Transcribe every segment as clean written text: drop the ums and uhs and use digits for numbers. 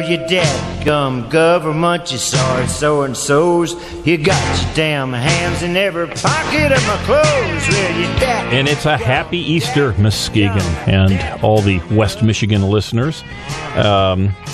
you dadgum government, you sorry so-and-sos. You got your damn hands in every pocket of my clothes. Well, you dadgum. And it's a happy Easter, Muskegon, and all the West Michigan listeners.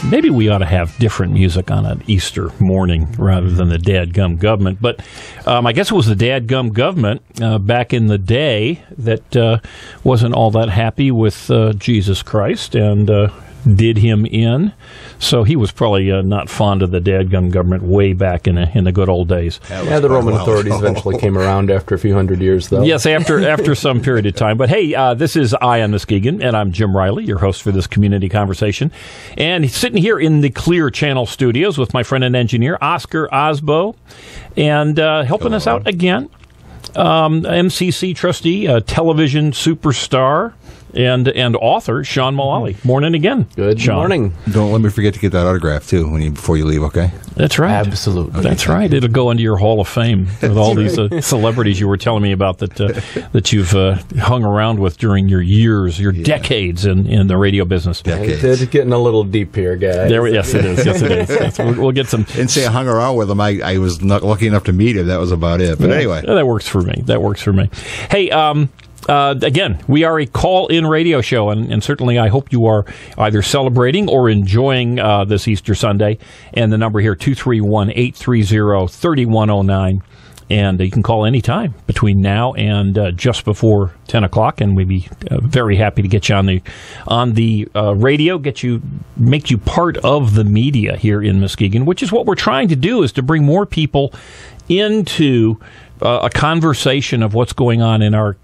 Maybe we ought to have different music on an Easter morning rather than the dadgum government. But I guess it was the dadgum government back in the day that wasn't all that happy with Jesus Christ and did him in. So he was probably not fond of the dadgum government way back in the good old days. Yeah, the Roman authorities eventually came around after a few hundred years, though. Yes, after some period of time. But hey, this is Eye on Muskegon, and I'm Jim Riley, your host for this community conversation. And sitting here in the Clear Channel studios with my friend and engineer, Oscar Osbo, and helping us out again, MCC trustee, television superstar, and author Sean Mullally. Morning again. Good Sean. morning. Don't let me forget to get that autograph too before you leave. Okay. That's right. Absolutely. That's right. It'll go into your Hall of Fame with all these celebrities you were telling me about that you've hung around with during your years, your decades in the radio business. It's getting a little deep here, guys. Yes, it is. Yes, it is. Yes, we'll get some. Didn't say I hung around with him. I was not lucky enough to meet him. That was about it. But anyway, that works for me. Hey. Again, we are a call-in radio show, and certainly I hope you are either celebrating or enjoying this Easter Sunday. And the number here, 231-830-3109. And you can call anytime between now and just before 10 o'clock, and we'd be very happy to get you on the radio, make you part of the media here in Muskegon, which is what we're trying to do, is to bring more people into a conversation of what's going on in our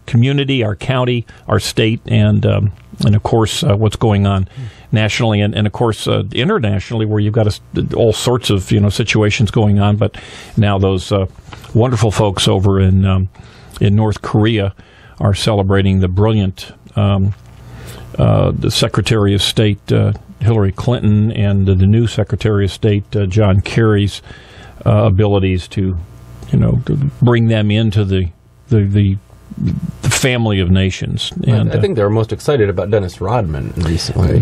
community, our county, our state, and of course what's going on nationally and of course internationally, where you've got all sorts of situations going on. But now those wonderful folks over in North Korea are celebrating the brilliant the Secretary of State Hillary Clinton and the new Secretary of State John Kerry's abilities to bring them into the family of nations. And I think they were most excited about Dennis Rodman recently.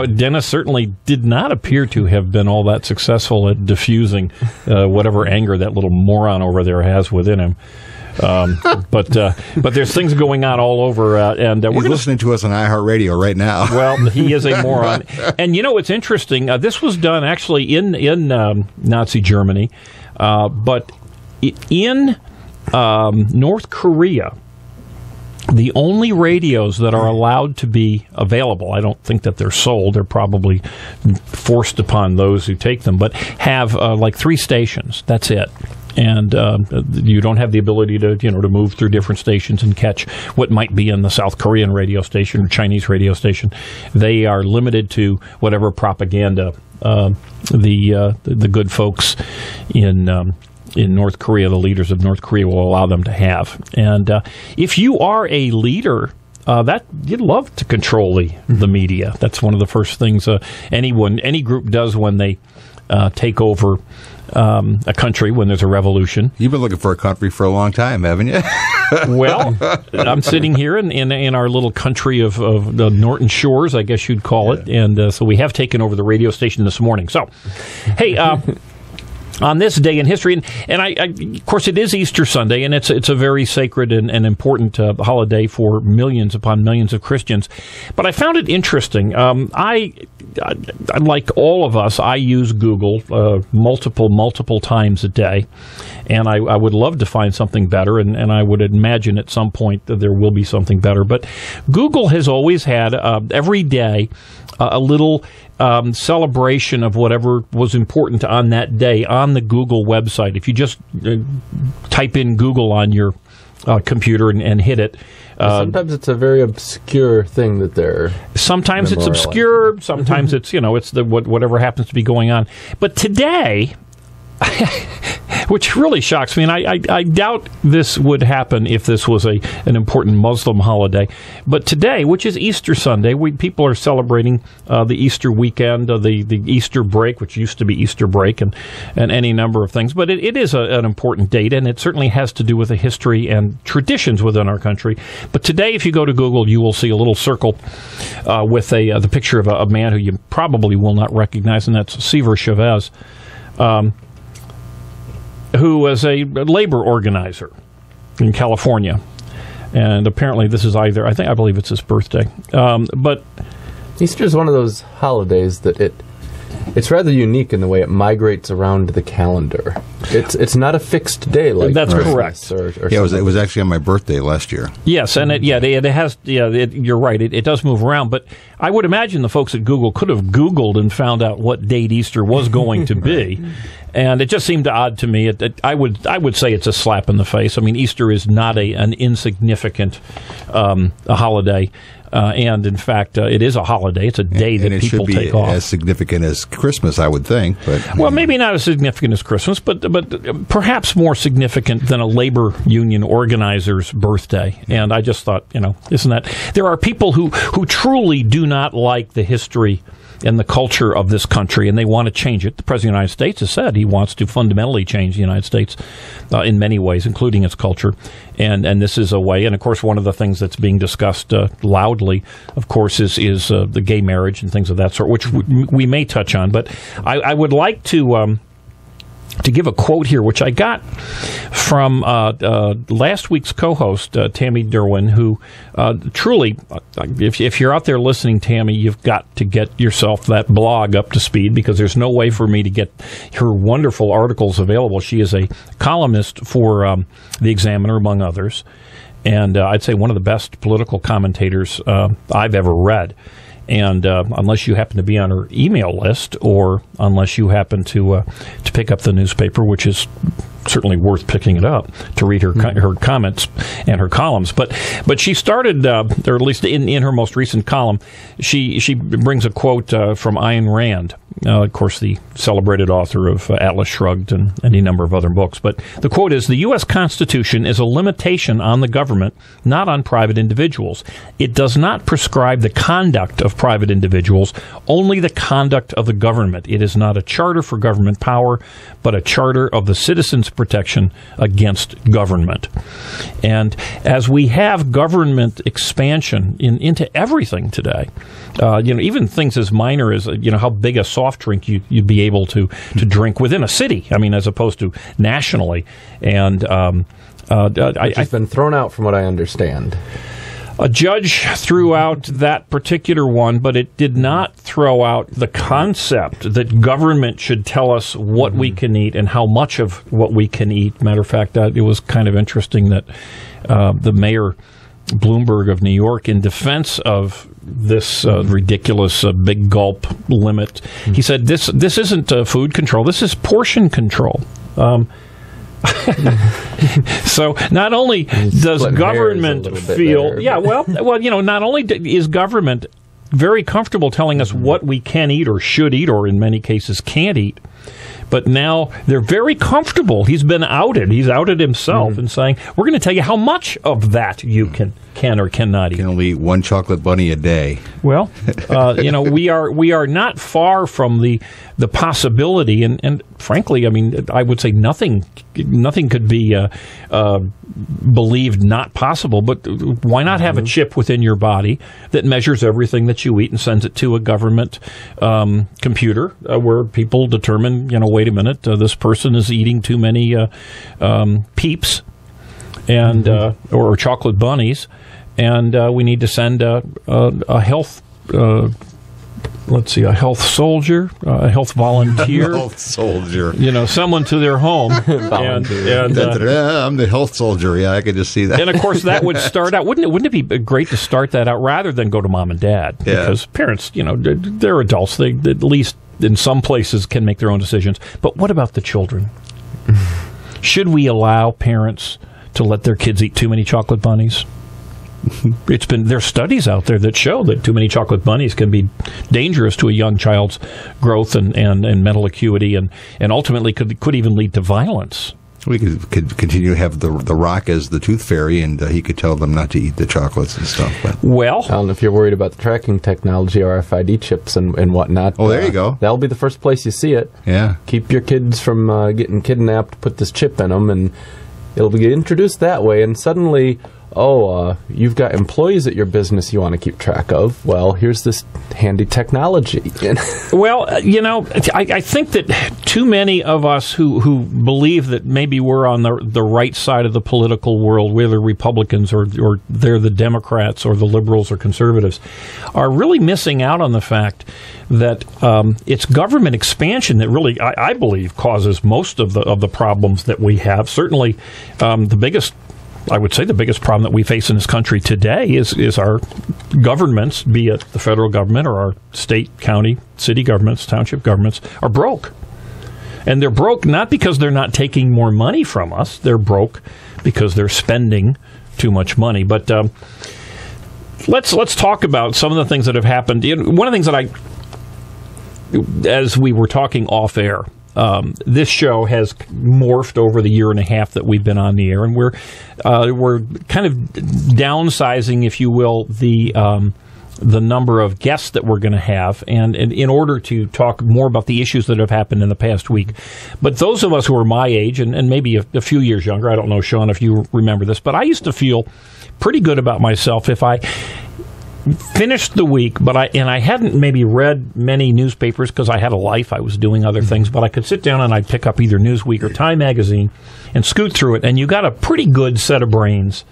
Dennis certainly did not appear to have been all that successful at diffusing whatever anger that little moron over there has within him. But there's things going on all over, and we're listening to us on iHeartRadio right now. Well, he is a moron, and it's interesting. This was done actually in Nazi Germany, but in North Korea, the only radios that are allowed to be available, I don't think that they're sold, they're probably forced upon those who take them, but have like 3 stations. That's it. And you don't have the ability to move through different stations and catch what might be in the South Korean radio station or Chinese radio station. They are limited to whatever propaganda the good folks in North Korea, the leaders of North Korea, will allow them to have. And if you are a leader, that you'd love to control the media. That's one of the first things any group does when they take over a country, when there's a revolution. You've been looking for a country for a long time, haven't you? Well, I'm sitting here in our little country of the Norton Shores, I guess you'd call it. And so we have taken over the radio station this morning. So, hey, on this day in history, and I, of course, it is Easter Sunday, and it's a very sacred and important holiday for millions upon millions of Christians. But I found it interesting. I like all of us, I use Google multiple times a day, and I would love to find something better, and I would imagine at some point that there will be something better. But Google has always had every day a little celebration of whatever was important on that day on the Google website. If you just type in Google on your computer and hit it. Sometimes it's a very obscure thing that they're. Sometimes it's obscure. Sometimes it's it's whatever happens to be going on. But today, which really shocks me. And I doubt this would happen if this was an important Muslim holiday. But today, which is Easter Sunday, people are celebrating the Easter weekend, the Easter break, which used to be Easter break, and any number of things. But it is an important date, and it certainly has to do with the history and traditions within our country. But today, if you go to Google, you will see a little circle with the picture of a man who you probably will not recognize, and that's Sever Chavez, who was a labor organizer in California. And apparently this is I believe it's his birthday. But Easter is one of those holidays that it's rather unique in the way it migrates around the calendar. It's not a fixed day like that's Christmas correct. Or it was actually on my birthday last year. Yes, and it has. You're right. It does move around, but I would imagine the folks at Google could have Googled and found out what date Easter was going to be, and it just seemed odd to me. I would say it's a slap in the face. I mean, Easter is not an insignificant a holiday. And in fact, it is a holiday. It's a day that people take off. As significant as Christmas, I would think. But well, maybe not as significant as Christmas, but perhaps more significant than a labor union organizer's birthday. And I just thought, isn't that there are people who truly do not like the history and the culture of this country, and they want to change it. The President of the United States has said he wants to fundamentally change the United States in many ways, including its culture. And this is a way. And, of course, one of the things that's being discussed loudly, of course, is the gay marriage and things of that sort, which we may touch on. But I would like to give a quote here, which I got from last week's co-host, Tammy Derwin, who truly, if you're out there listening, Tammy, you've got to get yourself that blog up to speed, because there's no way for me to get her wonderful articles available. She is a columnist for The Examiner, among others, and I'd say one of the best political commentators I've ever read. And unless you happen to be on her email list, or unless you happen to pick up the newspaper, which is certainly worth picking it up to read her comments and her columns. But she started, or at least in her most recent column, she brings a quote from Ayn Rand, of course, the celebrated author of Atlas Shrugged and any number of other books. But the quote is, "The U.S. Constitution is a limitation on the government, not on private individuals. It does not prescribe the conduct of private individuals, only the conduct of the government. It is not a charter for government power, but a charter of the citizens' protection against government." And as we have government expansion into everything today, even things as minor as how big a soft drink you'd be able to drink within a city. I mean, as opposed to nationally. And it's been thrown out, from what I understand. A judge threw out that particular one, but it did not throw out the concept that government should tell us what we can eat and how much of what we can eat. Matter of fact, it was kind of interesting that the mayor, Bloomberg of New York, in defense of this ridiculous big gulp limit, he said, this isn't food control, this is portion control. So not only does government feel, not only is government very comfortable telling us what we can eat or should eat, or in many cases can't eat, but now they're very comfortable. He's been outed. He's outed himself and saying, we're going to tell you how much of that you can or cannot eat. You can only eat one chocolate bunny a day. Well, we are not far from the possibility, and frankly, I mean, I would say nothing could be believed not possible, but why not have a chip within your body that measures everything that you eat and sends it to a government computer where people determine, wait a minute, this person is eating too many Peeps and or chocolate bunnies, and we need to send a health a health soldier, a health volunteer. Health soldier. Someone to their home. and I'm the health soldier. Yeah, I could just see that. And, of course, that would start out. Wouldn't it be great to start that out rather than go to mom and dad? Yeah. Because parents, they're adults. They at least in some places can make their own decisions. But what about the children? Should we allow parents to let their kids eat too many chocolate bunnies? There's studies out there that show that too many chocolate bunnies can be dangerous to a young child's growth and mental acuity, and ultimately could even lead to violence. We could continue to have the Rock as the tooth fairy, and he could tell them not to eat the chocolates and stuff. But. Well, and if you're worried about the tracking technology, RFID chips and whatnot, there you go. That'll be the first place you see it. Yeah. Keep your kids from getting kidnapped. Put this chip in them, and it'll be introduced that way. And suddenly, you've got employees at your business you want to keep track of. Well, here's this handy technology. Well, I think that too many of us who believe that maybe we're on the right side of the political world, we're the Republicans or they're the Democrats or the liberals or conservatives, are really missing out on the fact that it's government expansion that really, I believe, causes most of the problems that we have. Certainly, the biggest problem that we face in this country today is our governments, be it the federal government or our state, county, city governments, township governments, are broke. And they're broke not because they're not taking more money from us. They're broke because they're spending too much money. But let's talk about some of the things that have happened. One of the things that as we were talking off air, this show has morphed over the year and a half that we've been on the air, and we're kind of downsizing, if you will, the number of guests that we're going to have, and in order to talk more about the issues that have happened in the past week. But those of us who are my age and maybe a few years younger, I don't know, Sean, if you remember this, but I used to feel pretty good about myself if I finished the week, but I hadn't maybe read many newspapers because I had a life. I was doing other things, but I could sit down and I'd pick up either Newsweek or Time magazine and scoot through it, and you got a pretty good set of brains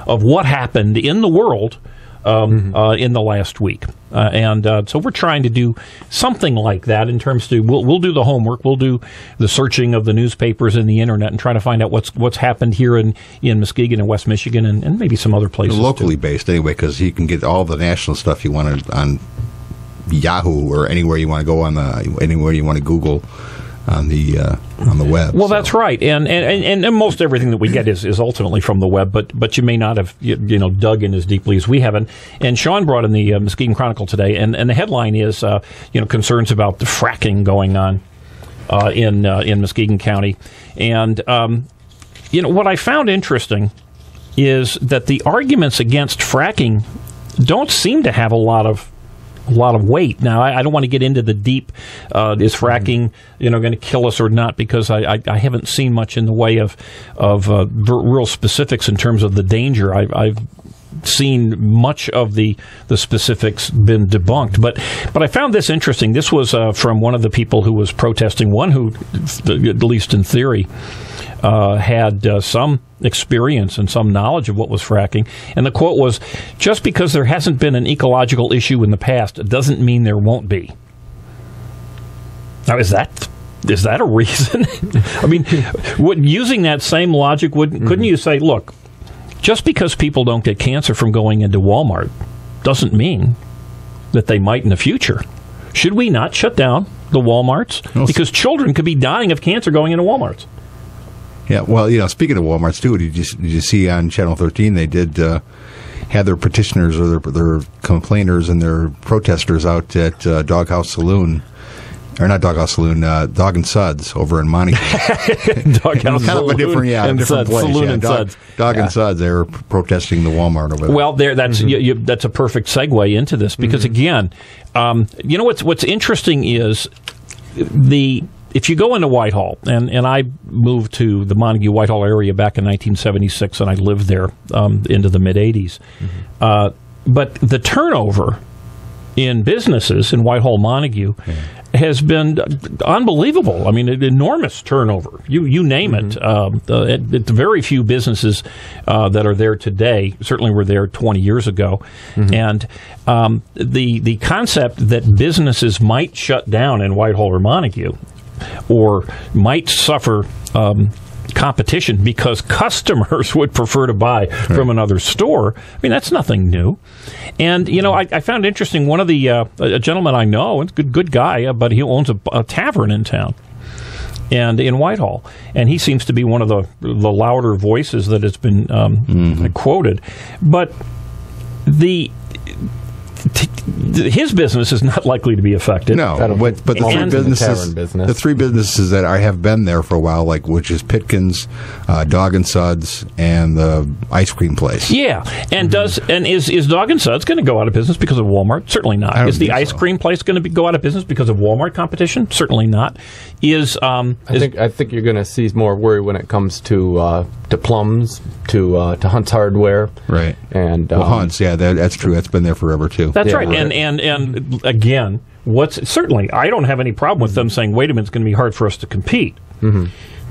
of what happened in the world in the last week. So we're trying to do something like that in terms of we'll do the homework, we'll do the searching of the newspapers and the internet and try to find out what's happened here in Muskegon and West Michigan and maybe some other places locally too. Based anyway, because you can get all the national stuff you want on Yahoo or anywhere you want to go anywhere you want to Google on the web. Well, that's right, and most everything that we get is ultimately from the web, but you may not have dug in as deeply as we have. And Sean brought in the Muskegon Chronicle today, and the headline is concerns about the fracking going on in Muskegon County, and what I found interesting is that the arguments against fracking don't seem to have a lot of weight. Now, I don't want to get into the deep, is fracking, going to kill us or not, because I haven't seen much in the way of real specifics in terms of the danger. I've seen much of the specifics been debunked. But I found this interesting. This was from one of the people who was protesting, one who, at least in theory, had some experience and some knowledge of what was fracking. And the quote was, "Just because there hasn't been an ecological issue in the past doesn't mean there won't be." Now, is that a reason? I mean, using that same logic, couldn't you say, look, just because people don't get cancer from going into Walmart doesn't mean that they might in the future. Should we not shut down the Walmarts? Because children could be dying of cancer going into Walmarts. Yeah, well, speaking of Walmarts, too, did you see on Channel 13, they did have their petitioners or their complainers and their protesters out at Doghouse Saloon. Or not Doghouse Saloon, Dog and Suds over in Montague. Doghouse kind of a different place. Saloon and Suds. Dog and Suds, they were protesting the Walmart over there. Well, that's a perfect segue into this, because, again, what's interesting is if you go into Whitehall, and I moved to the Montague-Whitehall area back in 1976, and I lived there into the mid-'80s. But the turnover in businesses in Whitehall-Montague has been unbelievable. I mean, an enormous turnover. You name it. It's very few businesses that are there today certainly were there 20 years ago. And the concept that businesses might shut down in Whitehall or Montague or might suffer competition because customers would prefer to buy from another store. I mean, that's nothing new. And, I found interesting, one of the, a gentleman I know, a good guy, but he owns a tavern in town and in Whitehall. And he seems to be one of the louder voices that has been quoted. But his business is not likely to be affected. No, but the three businesses that have been there for a while, like which is Pitkin's, Dog and Suds, and the ice cream place. Yeah, and is Dog and Suds going to go out of business because of Walmart? Certainly not. Is the ice cream place going to go out of business because of Walmart competition? Certainly not. I think you're going to see more worry when it comes to Plums, to Hunt's Hardware, right? And Hunt's, that's true. That's been there forever too. That's right. And again, I don't have any problem with them saying, "Wait a minute, it's going to be hard for us to compete." Mm-hmm.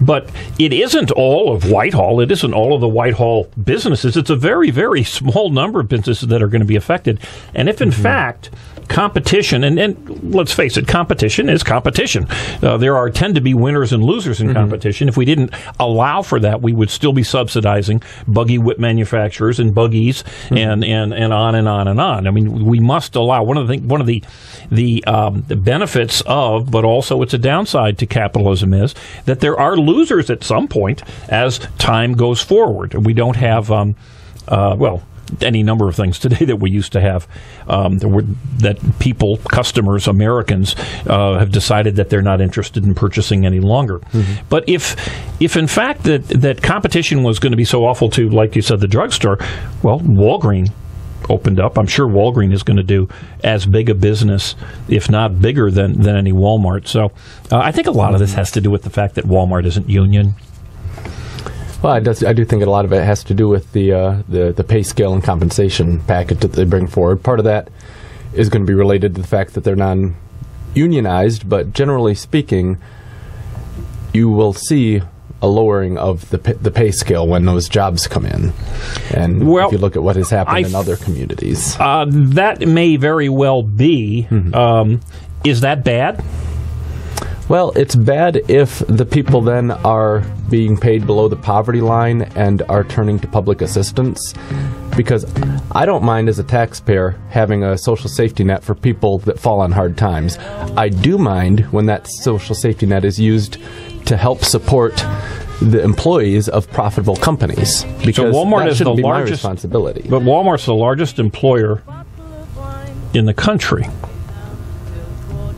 But it isn't all of Whitehall. It isn't all of the Whitehall businesses. It's a very, very small number of businesses that are going to be affected. And if, in fact, competition, and let's face it, competition is competition. There tend to be winners and losers in competition. If we didn't allow for that, we would still be subsidizing buggy whip manufacturers and buggies and on and on and on. I mean, we must allow. One of the benefits of, but also it's a downside to capitalism, is that there are losers at some point as time goes forward. We don't have, any number of things today that we used to have, that people, customers, Americans, have decided that they're not interested in purchasing any longer. Mm-hmm. But if in fact that competition was going to be so awful to, like you said, the drugstore, well, Walgreens opened up. I'm sure Walgreens is going to do as big a business, if not bigger, than any Walmart. So I think a lot of this has to do with the fact that Walmart isn't union. Well, I do think a lot of it has to do with the pay scale and compensation package that they bring forward. Part of that is going to be related to the fact that they're non-unionized, but generally speaking, you will see a lowering of the pay scale when those jobs come in. And if you look at what has happened in other communities. That may very well be. Mm-hmm. Is that bad? Well, it's bad if the people then are being paid below the poverty line and are turning to public assistance, because I don't mind as a taxpayer having a social safety net for people that fall on hard times. I do mind when that social safety net is used to help support the employees of profitable companies, because Walmart that is shouldn't the be my largest responsibility. But Walmart's the largest employer in the country.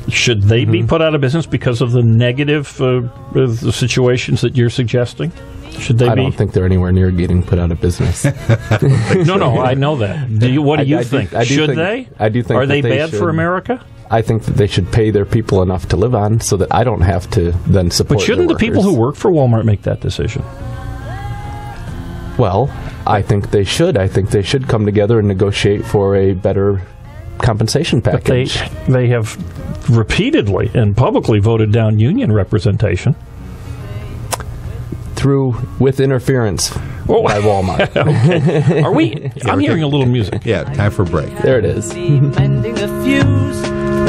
Should they be put out of business because of the negative the situations that you're suggesting? Should they be? I don't think they're anywhere near getting put out of business. No, I know that. What do you think? Should they? I do think. Are they bad for America? I think that they should pay their people enough to live on, so that I don't have to then support. But shouldn't the people who work for Walmart make that decision? Well, I think they should. I think they should come together and negotiate for a better compensation package. But they have repeatedly and publicly voted down union representation. With interference by Walmart. Okay. Are we? I'm hearing a little music. Yeah, time for a break. There it is.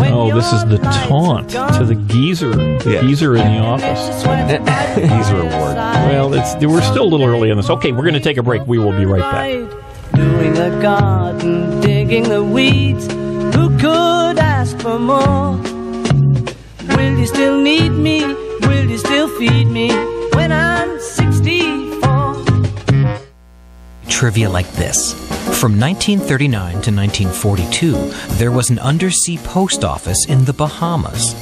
Oh, this is the taunt to the geezer in the office. Geezer award. Well, we're still a little early in this. Okay, we're going to take a break. We will be right back. Doing a garden, digging the weeds. Who could ask for more? Will you still need me? Will you still feed me when I'm 64? Trivia like this. From 1939 to 1942, there was an undersea post office in the Bahamas.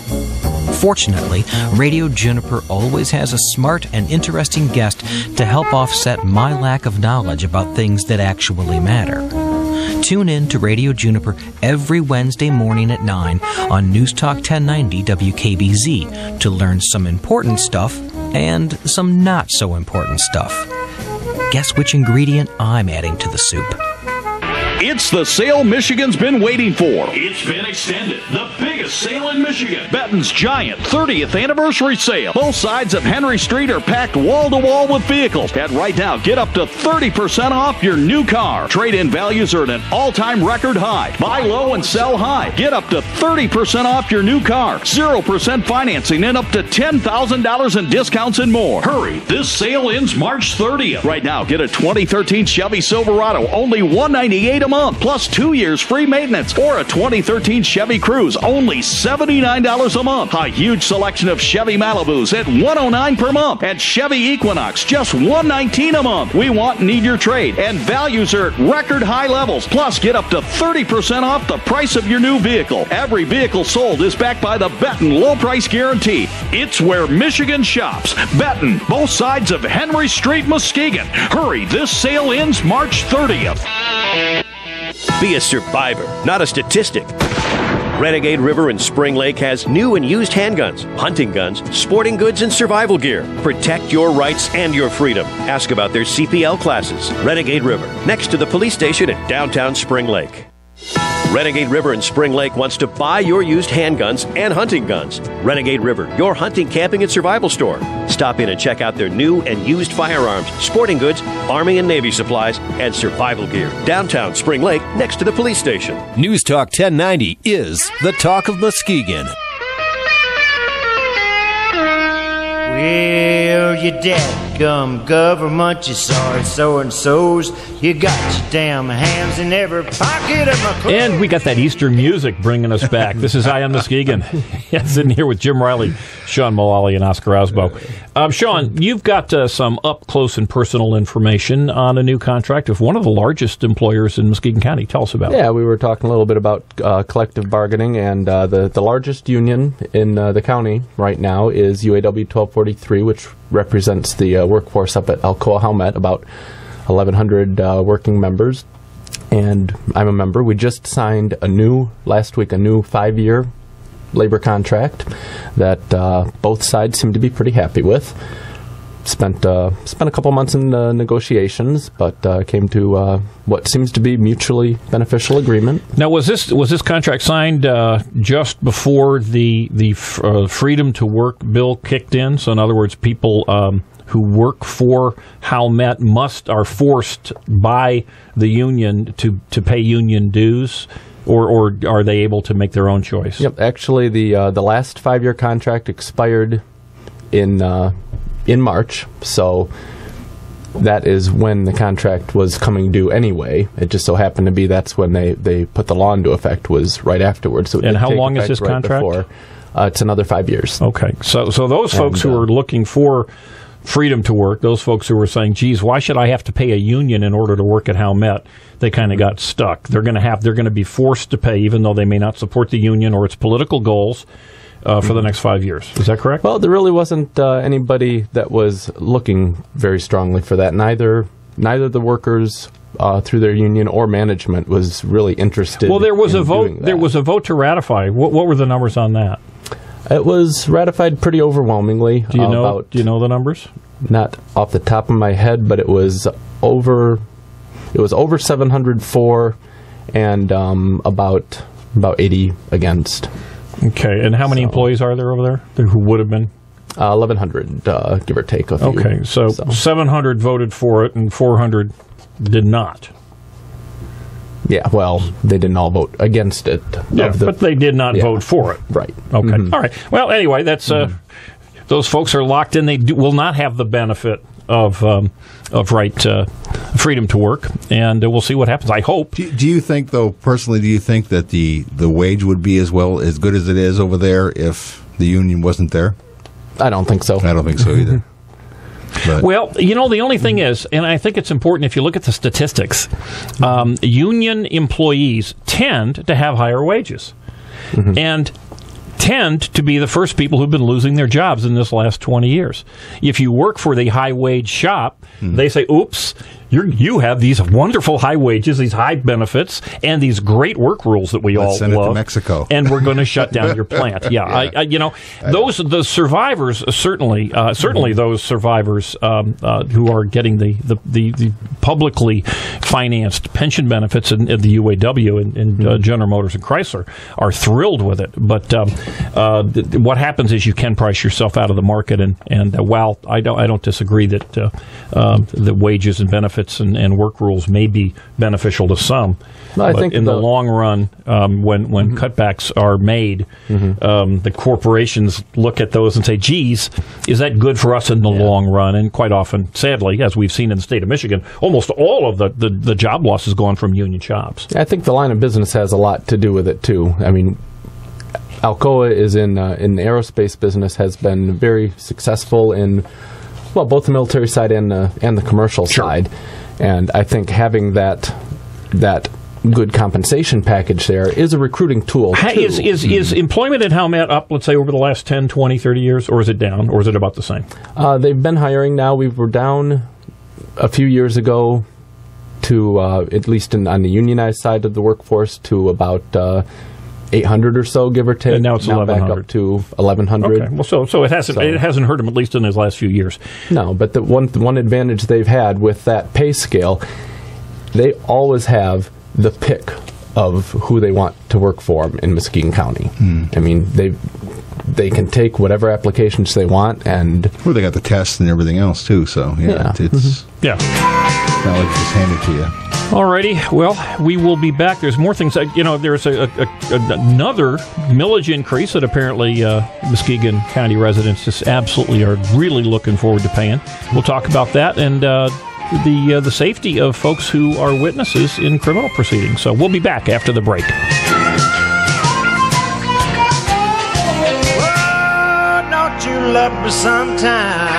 Fortunately, Radio Juniper always has a smart and interesting guest to help offset my lack of knowledge about things that actually matter. Tune in to Radio Juniper every Wednesday morning at 9 on News Talk 1090 WKBZ to learn some important stuff and some not so important stuff. Guess which ingredient I'm adding to the soup? It's the sale Michigan's been waiting for. It's been extended. The biggest sale in Michigan. Benton's giant 30th anniversary sale. Both sides of Henry Street are packed wall to wall with vehicles. And right now, get up to 30% off your new car. Trade-in values are at an all-time record high. Buy low and sell high. Get up to 30% off your new car. 0% financing and up to $10,000 in discounts and more. Hurry, this sale ends March 30th. Right now, get a 2013 Chevy Silverado, only $198 a month, plus 2 years free maintenance. Or a 2013 Chevy Cruze, only $79 a month. A huge selection of Chevy Malibus at $109 per month. And Chevy Equinox, just $119 a month. We want and need your trade, and values are at record high levels. Plus, get up to 30% off the price of your new vehicle. Every vehicle sold is backed by the Benton low price guarantee. It's where Michigan shops. Benton, both sides of Henry Street, Muskegon. Hurry, this sale ends March 30th. Be a survivor, not a statistic. Renegade River in Spring Lake has new and used handguns, hunting guns, sporting goods, and survival gear. Protect your rights and your freedom. Ask about their CPL classes. Renegade River, next to the police station in downtown Spring Lake. Renegade River in Spring Lake wants to buy your used handguns and hunting guns. Renegade River, your hunting, camping, and survival store. Stop in and check out their new and used firearms, sporting goods, Army and Navy supplies, and survival gear. Downtown Spring Lake, next to the police station. News Talk 1090 is the talk of Muskegon. Well, you dadgum government, you sorry so-and-sos. You got your damn hands in every pocket of my clothes. And we got that Eastern music bringing us back. This is I Am Muskegon. Sitting here with Jim Riley, Sean Mullally, and Oscar Osbo. Sean, you've got some up-close and personal information on a new contract of one of the largest employers in Muskegon County. Tell us about it. Yeah, we were talking a little bit about collective bargaining, and the largest union in the county right now is UAW 1243, which represents the workforce up at Alcoa Howmet, about 1,100 working members, and I'm a member. We just signed last week, a new 5-year labor contract that both sides seem to be pretty happy with. Spent a couple months in negotiations, but came to what seems to be mutually beneficial agreement. Now, was this contract signed just before the Freedom to Work bill kicked in? So, in other words, people who work for Howmet are forced by the union to pay union dues, or are they able to make their own choice? Yep. Actually, the last 5-year contract expired in March, so that is when the contract was coming due anyway. It just so happened to be that's when they put the law into effect, was right afterwards. So and how long is this contract? It's another 5 years. Okay, so those folks who are looking for freedom to work, those folks who were saying, geez, why should I have to pay a union in order to work at Howmet? They kind of got stuck. They're going to be forced to pay, even though they may not support the union or its political goals, for the next 5 years. Is that correct? Well, there really wasn't anybody that was looking very strongly for that. Neither the workers through their union or management was really interested. Well, there was a vote. There was a vote to ratify. What were the numbers on that? It was ratified pretty overwhelmingly. Do you know the numbers? Not off the top of my head, but it was over 704 and about 80 against. Okay, and how many employees are there over there who would have been? 1,100, give or take a few. Okay, so 700 voted for it and 400 did not. Yeah, well, they didn't all vote against it. Yeah, but they did not vote for it. Right. Okay. Mm-hmm. All right. Well, anyway, that's those folks are locked in. They will not have the benefit of freedom to work, and we'll see what happens. I hope. Do you think, though, personally, that the wage would be as good as it is over there if the union wasn't there? I don't think so. I don't think so either. But. Well, the only thing is, and I think it's important if you look at the statistics, union employees tend to have higher wages and tend to be the first people who've been losing their jobs in this last 20 years. If you work for the high-wage shop, they say, oops, you have these wonderful high wages, these high benefits, and these great work rules that we all send love. It to Mexico. And we're going to shut down your plant. Yeah, the survivors certainly those survivors who are getting the publicly financed pension benefits in the UAW and General Motors and Chrysler are thrilled with it. But what happens is you can price yourself out of the market. And while I don't disagree that the wages and benefits benefits and work rules may be beneficial to some. I but think in the long run, when cutbacks are made, the corporations look at those and say, geez, is that good for us in the long run? And quite often, sadly, as we've seen in the state of Michigan, almost all of the job loss has gone from union shops. I think the line of business has a lot to do with it, too. I mean, Alcoa is in the aerospace business, has been very successful in, well, both the military side and the commercial side. And I think having that good compensation package there is a recruiting tool, too. Is employment at Howmet up, let's say, over the last 10, 20, 30 years, or is it down, or is it about the same? They've been hiring now. We were down a few years ago to, at least on the unionized side of the workforce, to about 800 or so, give or take. And now it's 1,100. Back up to 1,100. Okay, well, so it hasn't hurt them, at least in his last few years. No, but the one advantage they've had with that pay scale, they always have the pick of who they want to work for in Muskegon County. I mean, they can take whatever applications they want, and well, they got the tests and everything else too. So it's not like just handed to you. Alrighty, well, we will be back. There's more things. There's another millage increase that apparently Muskegon County residents just absolutely are really looking forward to paying. We'll talk about that and the safety of folks who are witnesses in criminal proceedings. So we'll be back after the break. Oh, don't you love me sometime?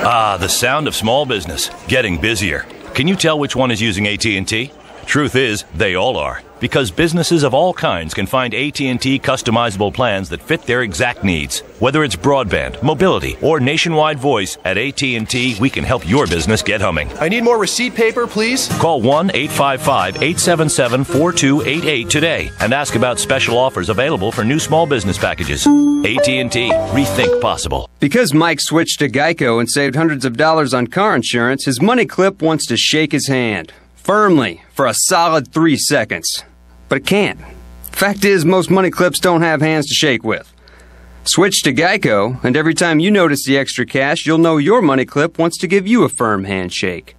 Ah, the sound of small business getting busier. Can you tell which one is using AT&T? Truth is, they all are. Because businesses of all kinds can find AT&T customizable plans that fit their exact needs. Whether it's broadband, mobility, or nationwide voice, at AT&T, we can help your business get humming. I need more receipt paper, please. Call 1-855-877-4288 today and ask about special offers available for new small business packages. AT&T. Rethink possible. Because Mike switched to Geico and saved hundreds of dollars on car insurance, his money clip wants to shake his hand. Firmly, for a solid 3 seconds. But it can't. Fact is, most money clips don't have hands to shake with. Switch to Geico, and every time you notice the extra cash, you'll know your money clip wants to give you a firm handshake.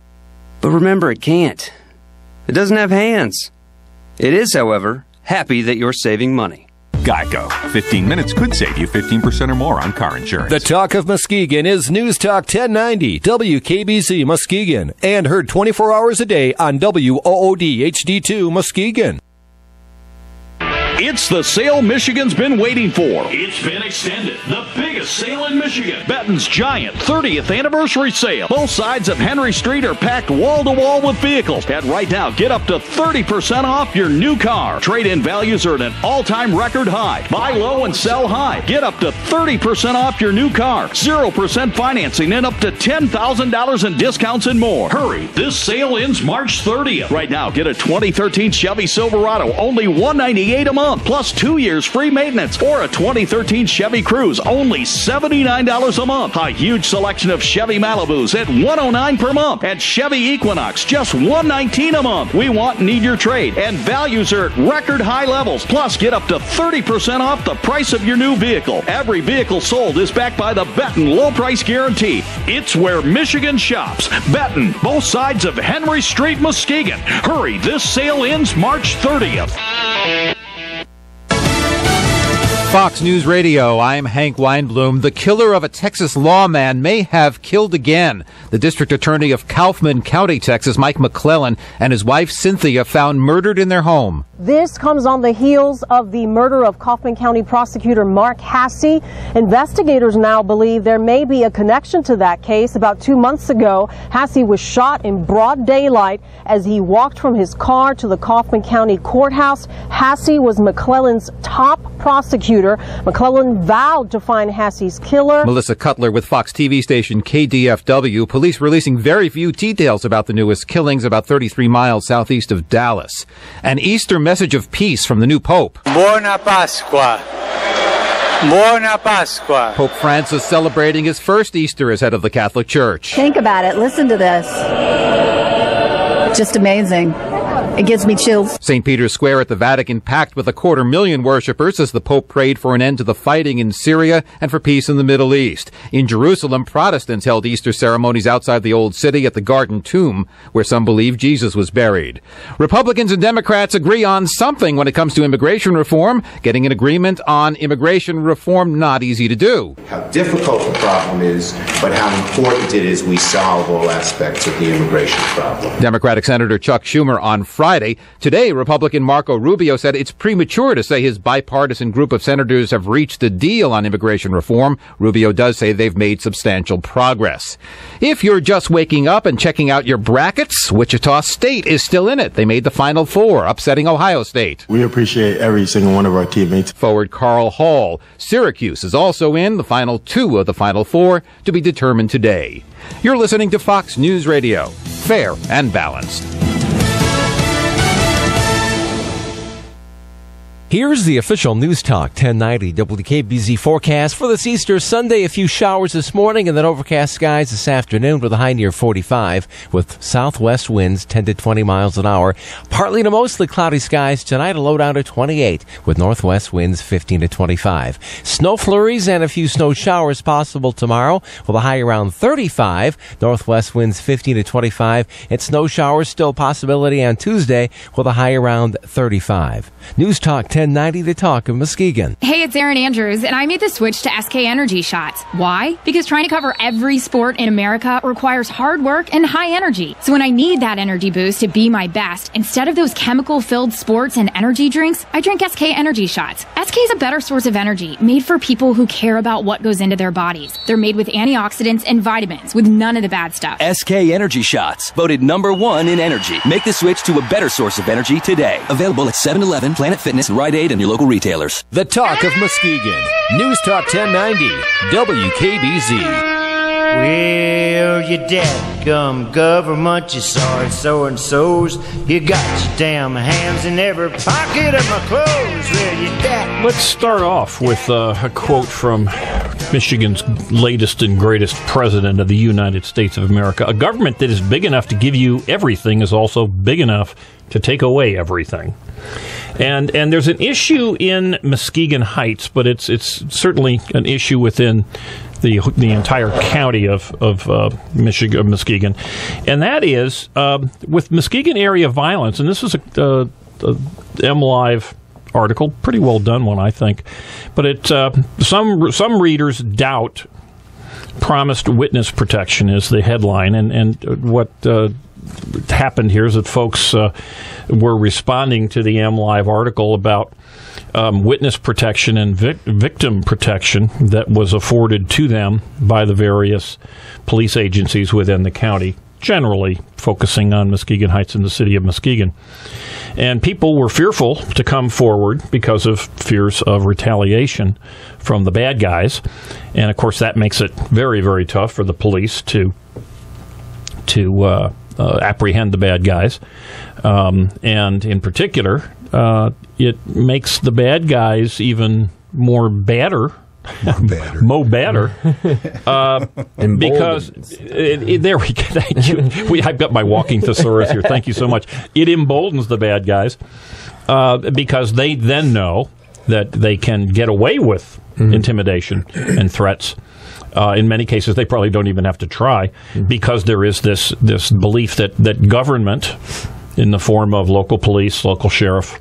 But remember, it can't. It doesn't have hands. It is, however, happy that you're saving money. Geico. 15 minutes could save you 15% or more on car insurance. The Talk of Muskegon is News Talk 1090, WKBC Muskegon, and heard 24 hours a day on WOOD HD2 Muskegon. It's the sale Michigan's been waiting for. It's been extended. The biggest sale in Michigan. Benton's giant 30th anniversary sale. Both sides of Henry Street are packed wall to wall with vehicles. And right now, get up to 30% off your new car. Trade-in values are at an all-time record high. Buy low and sell high. Get up to 30% off your new car. 0% financing and up to $10,000 in discounts and more. Hurry, this sale ends March 30th. Right now, get a 2013 Chevy Silverado, only $198 a month, plus 2 years free maintenance, or a 2013 Chevy Cruze, only $79 a month. A huge selection of Chevy Malibus at $109 per month, and Chevy Equinox just $119 a month. We want and need your trade, and values are at record high levels. Plus, get up to 30% off the price of your new vehicle. Every vehicle sold is backed by the Benton low price guarantee. It's where Michigan shops. Benton, both sides of Henry Street, Muskegon. Hurry, this sale ends March 30th. Fox News Radio, I'm Hank Weinblum. The killer of a Texas lawman may have killed again. The district attorney of Kaufman County, Texas, Mike McClellan, and his wife Cynthia found murdered in their home. This comes on the heels of the murder of Kaufman County prosecutor Mark Hassey. Investigators now believe there may be a connection to that case. About 2 months ago, Hassey was shot in broad daylight as he walked from his car to the Kaufman County courthouse. Hassey was McClellan's top prosecutor. McClellan vowed to find Hassey's killer. Melissa Cutler with Fox TV station KDFW. Police releasing very few details about the newest killings about 33 miles southeast of Dallas. An Easter message of peace from the new Pope. Buona Pasqua. Buona Pasqua. Pope Francis celebrating his first Easter as head of the Catholic Church. Think about it. Listen to this. Just amazing. It gives me chills. St. Peter's Square at the Vatican packed with 250,000 worshippers as the Pope prayed for an end to the fighting in Syria and for peace in the Middle East. In Jerusalem, Protestants held Easter ceremonies outside the Old City at the Garden Tomb, where some believe Jesus was buried. Republicans and Democrats agree on something when it comes to immigration reform. Getting an agreement on immigration reform, not easy to do. How difficult the problem is, but how important it is we solve all aspects of the immigration problem. Democratic Senator Chuck Schumer on Friday. Today, Republican Marco Rubio said it's premature to say his bipartisan group of senators have reached a deal on immigration reform. Rubio does say they've made substantial progress. If you're just waking up and checking out your brackets, Wichita State is still in it. They made the Final Four, upsetting Ohio State. We appreciate every single one of our teammates. Forward Carl Hall. Syracuse is also in the final two of the Final Four to be determined today. You're listening to Fox News Radio. Fair and balanced. Here's the official News Talk 1090 WKBZ forecast for this Easter Sunday. A few showers this morning and then overcast skies this afternoon with a high near 45 with southwest winds 10 to 20 miles an hour. Partly to mostly cloudy skies tonight, a low down to 28 with northwest winds 15 to 25. Snow flurries and a few snow showers possible tomorrow with a high around 35. Northwest winds 15 to 25. And snow showers still a possibility on Tuesday with a high around 35. News Talk 1090, the talk of Muskegon. Hey, it's Erin Andrews, and I made the switch to SK Energy Shots. Why? Because trying to cover every sport in America requires hard work and high energy. So when I need that energy boost to be my best, instead of those chemical-filled sports and energy drinks, I drink SK Energy Shots. SK is a better source of energy, made for people who care about what goes into their bodies. They're made with antioxidants and vitamins, with none of the bad stuff. SK Energy Shots, voted #1 in energy. Make the switch to a better source of energy today. Available at 7-Eleven, Planet Fitness, Rite Aid, and your local retailers. The Talk of Muskegon. News Talk 1090, WKBZ. Well, you dadgum government, you sorry so-and-sos. You got your damn hands in every pocket of my clothes. Well, you dad. Let's start off with a quote from Michigan's latest and greatest president of the United States of America. A government that is big enough to give you everything is also big enough to take away everything. And there's an issue in Muskegon Heights, but it's certainly an issue within the entire county of Muskegon, and that is with Muskegon area violence. And this is a MLive article, pretty well done one, I think. But it some readers doubt promised witness protection is the headline, and what happened here is that folks were responding to the MLive article about witness protection and victim protection that was afforded to them by the various police agencies within the county, generally focusing on Muskegon Heights and the city of Muskegon. And people were fearful to come forward because of fears of retaliation from the bad guys. And, of course, that makes it very, very tough for the police to apprehend the bad guys. And in particular, it makes the bad guys even more badder. Because there we go. Thank you. I've got my walking thesaurus here. Thank you so much. It emboldens the bad guys because they then know that they can get away with intimidation and threats. In many cases, they probably don't even have to try because there is this belief that government, in the form of local police, local sheriff,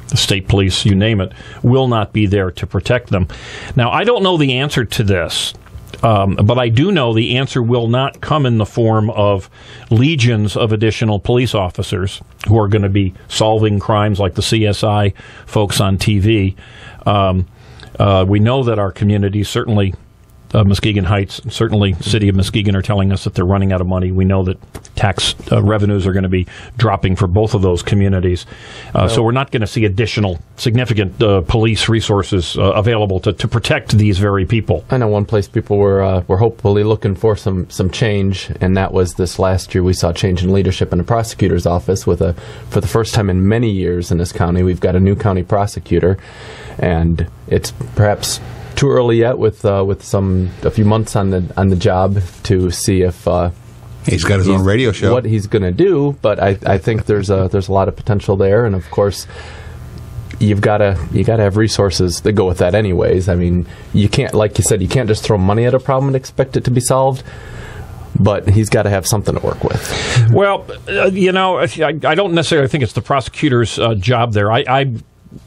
the state police, you name it, will not be there to protect them. Now, I don't know the answer to this, but I do know the answer will not come in the form of legions of additional police officers who are going to be solving crimes like the CSI folks on TV. We know that our communities, certainly Muskegon Heights, certainly City of Muskegon, are telling us that they're running out of money. We know that tax revenues are going to be dropping for both of those communities. So we're not going to see additional significant police resources available to protect these very people. I know one place people were hopefully looking for some change, and that was this last year. We saw change in leadership in the prosecutor's office for the first time in many years in this county. We've got a new county prosecutor, and it's perhaps too early yet with a few months on the job to see if He's got his own radio show. What he's going to do, but I think there's a lot of potential there, and of course, you got to have resources that go with that, anyways. I mean, you can't, like you said, you can't just throw money at a problem and expect it to be solved. But he's got to have something to work with. Well, I don't necessarily think it's the prosecutor's job there. I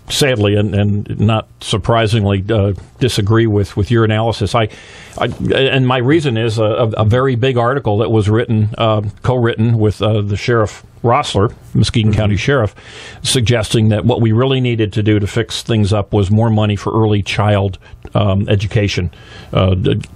sadly and not surprisingly disagree with your analysis. And my reason is a very big article that was written, co-written with the Sheriff Rossler, Muskegon County Sheriff, suggesting that what we really needed to do to fix things up was more money for early child education,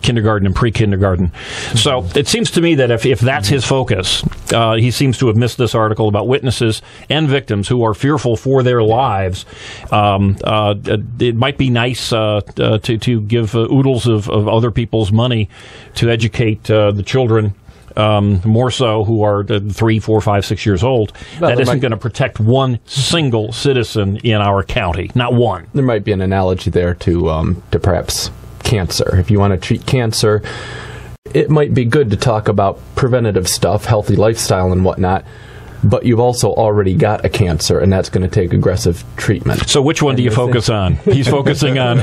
kindergarten and pre-kindergarten. So it seems to me that if that's his focus, he seems to have missed this article about witnesses and victims who are fearful for their lives. It might be nice to give oodles of other people's money to educate the children, more so who are 3, 4, 5, 6 years old. Well, that isn't going to protect one single citizen in our county. Not one. There might be an analogy there to perhaps cancer. If you want to treat cancer, it might be good to talk about preventative stuff, healthy lifestyle and whatnot. But you've also already got a cancer, and that's going to take aggressive treatment. So which one do you focus on? He's focusing on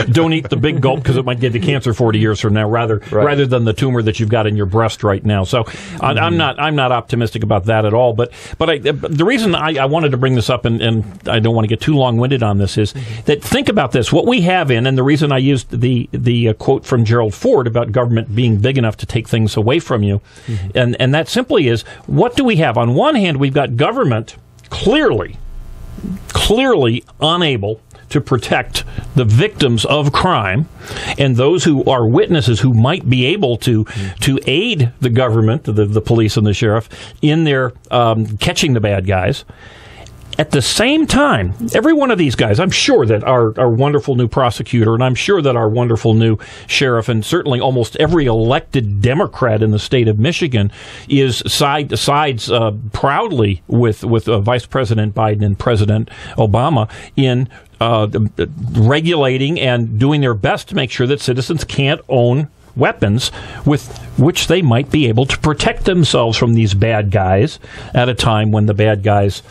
don't eat the big gulp because it might get you cancer 40 years from now, rather than the tumor that you've got in your breast right now. So I'm not optimistic about that at all. But the reason I wanted to bring this up, and I don't want to get too long-winded on this, is that think about this. What we have and the reason I used the quote from Gerald Ford about government being big enough to take things away from you, and that simply is, what do we have? On one hand, we've got government clearly unable to protect the victims of crime and those who are witnesses who might be able to aid the government, the police and the sheriff, in their catching the bad guys. At the same time, every one of these guys, I'm sure that our wonderful new prosecutor, and I'm sure that our wonderful new sheriff, and certainly almost every elected Democrat in the state of Michigan is sides proudly with Vice President Biden and President Obama in regulating and doing their best to make sure that citizens can't own weapons with which they might be able to protect themselves from these bad guys at a time when the bad guys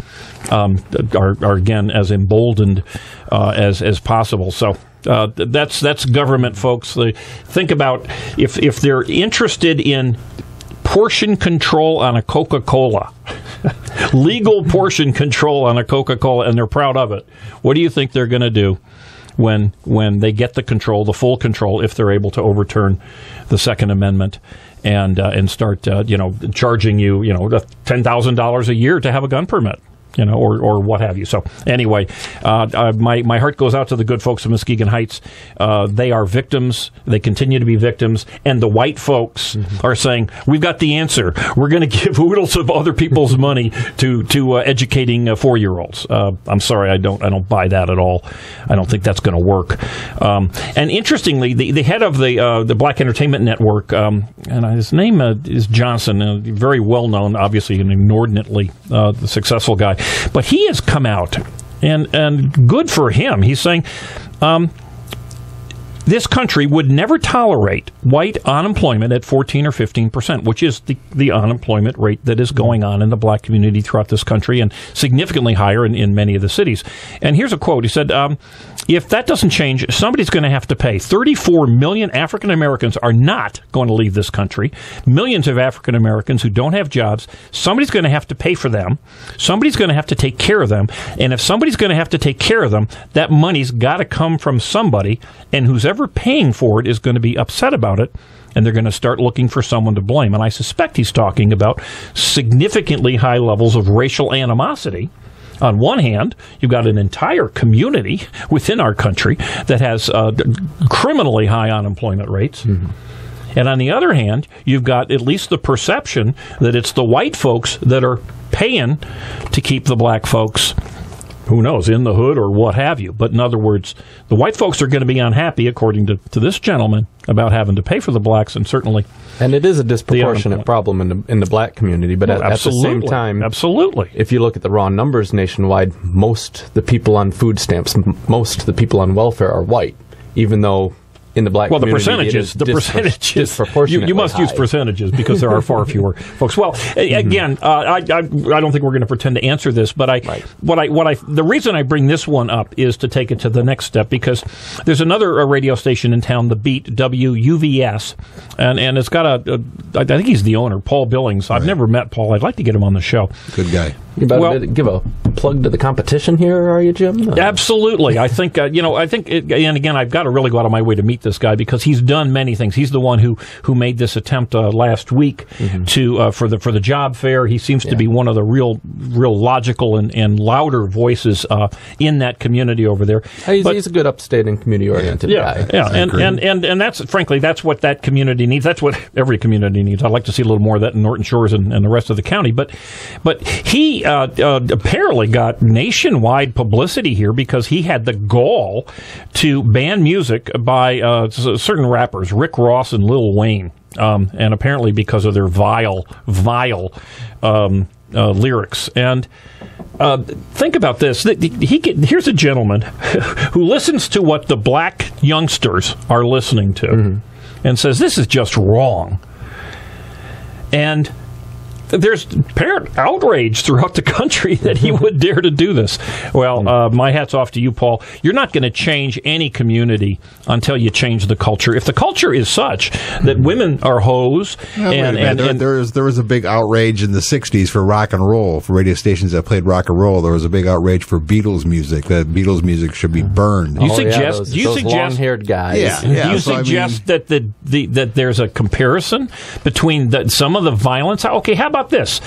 are again as emboldened as possible. So that's government, folks. Think about if they're interested in portion control on a Coca-Cola, legal portion control on a Coca-Cola, and they're proud of it. What do you think they're going to do when they get the control, the full control, if they're able to overturn the Second Amendment and start charging you $10,000 a year to have a gun permit? Or what have you. So anyway, my heart goes out to the good folks of Muskegon Heights. They are victims. They continue to be victims. And the white folks are saying, we've got the answer. We're going to give oodles of other people's money to educating 4-year-olds. I'm sorry, I don't buy that at all. I don't think that's going to work. And interestingly, the head of the Black Entertainment Network, and his name is Johnson, very well known, obviously an inordinately successful guy. But he has come out, and good for him. He's saying this country would never tolerate white unemployment at 14 or 15%, which is the unemployment rate that is going on in the black community throughout this country and significantly higher in many of the cities. And here's a quote. He said, if that doesn't change, somebody's going to have to pay. 34 million African Americans are not going to leave this country. Millions of African Americans who don't have jobs, somebody's going to have to pay for them. Somebody's going to have to take care of them. And if somebody's going to have to take care of them, that money's got to come from somebody. And who's ever paying for it is going to be upset about it. And they're going to start looking for someone to blame. And I suspect he's talking about significantly high levels of racial animosity. On one hand, you've got an entire community within our country that has criminally high unemployment rates. And on the other hand, you've got at least the perception that it's the white folks that are paying to keep the black folks, who knows, in the hood or what have you. But in other words, the white folks are going to be unhappy, according to this gentleman, about having to pay for the blacks, and certainly... And it is a disproportionate problem in the black community, but at the same time, absolutely. If you look at the raw numbers nationwide, most the people on food stamps, most the people on welfare are white, even though in the black community. The percentages. Disproportionately you must use percentages because there are far fewer folks. Well, again, I don't think we're going to pretend to answer this, but the reason I bring this one up is to take it to the next step, because there's another radio station in town, The Beat, WUVS, and it's got I think he's the owner, Paul Billings. I've never met Paul. I'd like to get him on the show. Good guy. You're about to give a plug to the competition here, are you, Jim? Absolutely. I think, and again, I've got to really go out of my way to meet this guy because he's done many things. He's the one who made this attempt last week to for the job fair. He seems to be one of the real logical and louder voices in that community over there. He's a good upstate and community-oriented guy. Yeah, and that's, frankly, that's what that community needs. That's what every community needs. I'd like to see a little more of that in Norton Shores and the rest of the county. But he apparently got nationwide publicity here because he had the gall to ban music by certain rappers, Rick Ross and Lil Wayne, and apparently because of their vile lyrics. And think about this. Here's a gentleman who listens to what the black youngsters are listening to and says, this is just wrong. And there's apparent outrage throughout the country that he would dare to do this. Well, my hat's off to you, Paul. You're not going to change any community until you change the culture. If the culture is such that women are hoes, there was a big outrage in the '60s for rock and roll, for radio stations that played rock and roll. There was a big outrage for Beatles music. That Beatles music should be burned. Do you suggest those long-haired guys? Do you suggest that that there's a comparison between some of the violence? Okay, how about this?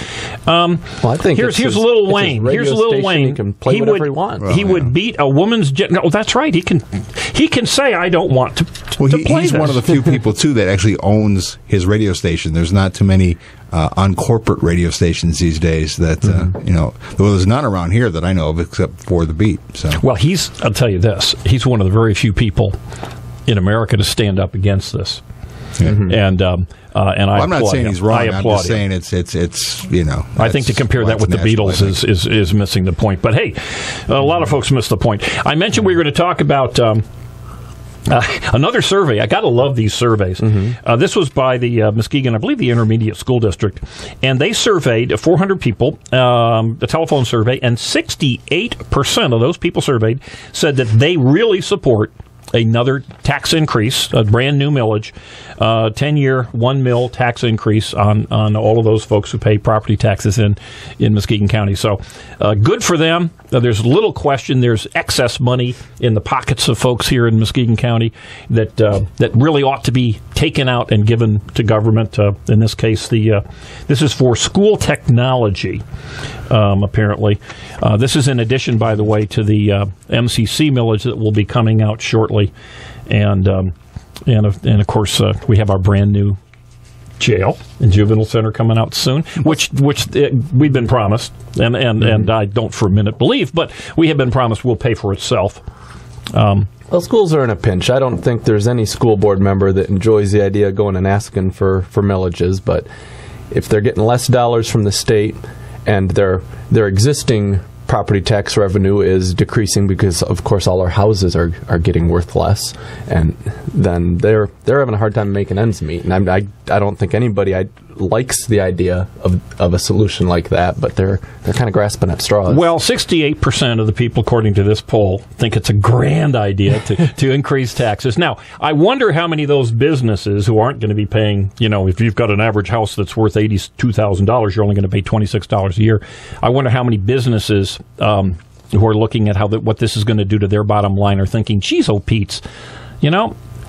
I think here's Lil Wayne. Here's Lil Wayne. He can play whatever he wants. He would beat a woman's. No, that's right. He can say, "I don't want to play he's this." One of the few people too that actually owns his radio station. There's not too many on corporate radio stations these days that there's none around here that I know of except for The Beat. So, well, I'll tell you this. He's one of the very few people in America to stand up against this. And I'm not saying he's wrong. I'm just saying it's I think to compare that with the Beatles is missing the point. But hey, a lot of folks miss the point. I mentioned we were going to talk about another survey. I got to love these surveys. This was by the Muskegon, I believe, the Intermediate School District, and they surveyed 400 people, a telephone survey, and 68% of those people surveyed said that they really support another tax increase, a brand new millage, 10-year, 1 mil tax increase on all of those folks who pay property taxes in Muskegon County. So good for them. There's little question there's excess money in the pockets of folks here in Muskegon County that really ought to be taken out and given to government. In this case, this is for school technology, apparently. This is in addition, by the way, to the MCC millage that will be coming out shortly. And of course, we have our brand new jail and juvenile center coming out soon, which we've been promised, and I don't for a minute believe, but we have been promised will pay for itself. Well, schools are in a pinch. I don't think there's any school board member that enjoys the idea of going and asking for millages, but if they're getting less dollars from the state and their existing property tax revenue is decreasing because, of course, all our houses are getting worth less, and then they're having a hard time making ends meet. And I don't think anybody likes the idea of a solution like that, but they're kind of grasping at straws. Well, 68% of the people, according to this poll, think it's a grand idea to increase taxes. Now, I wonder how many of those businesses who aren't going to be paying, if you've got an average house that's worth $82,000, you're only going to pay $26 a year. I wonder how many businesses who are looking at what this is going to do to their bottom line are thinking, geez, oh, Pete's,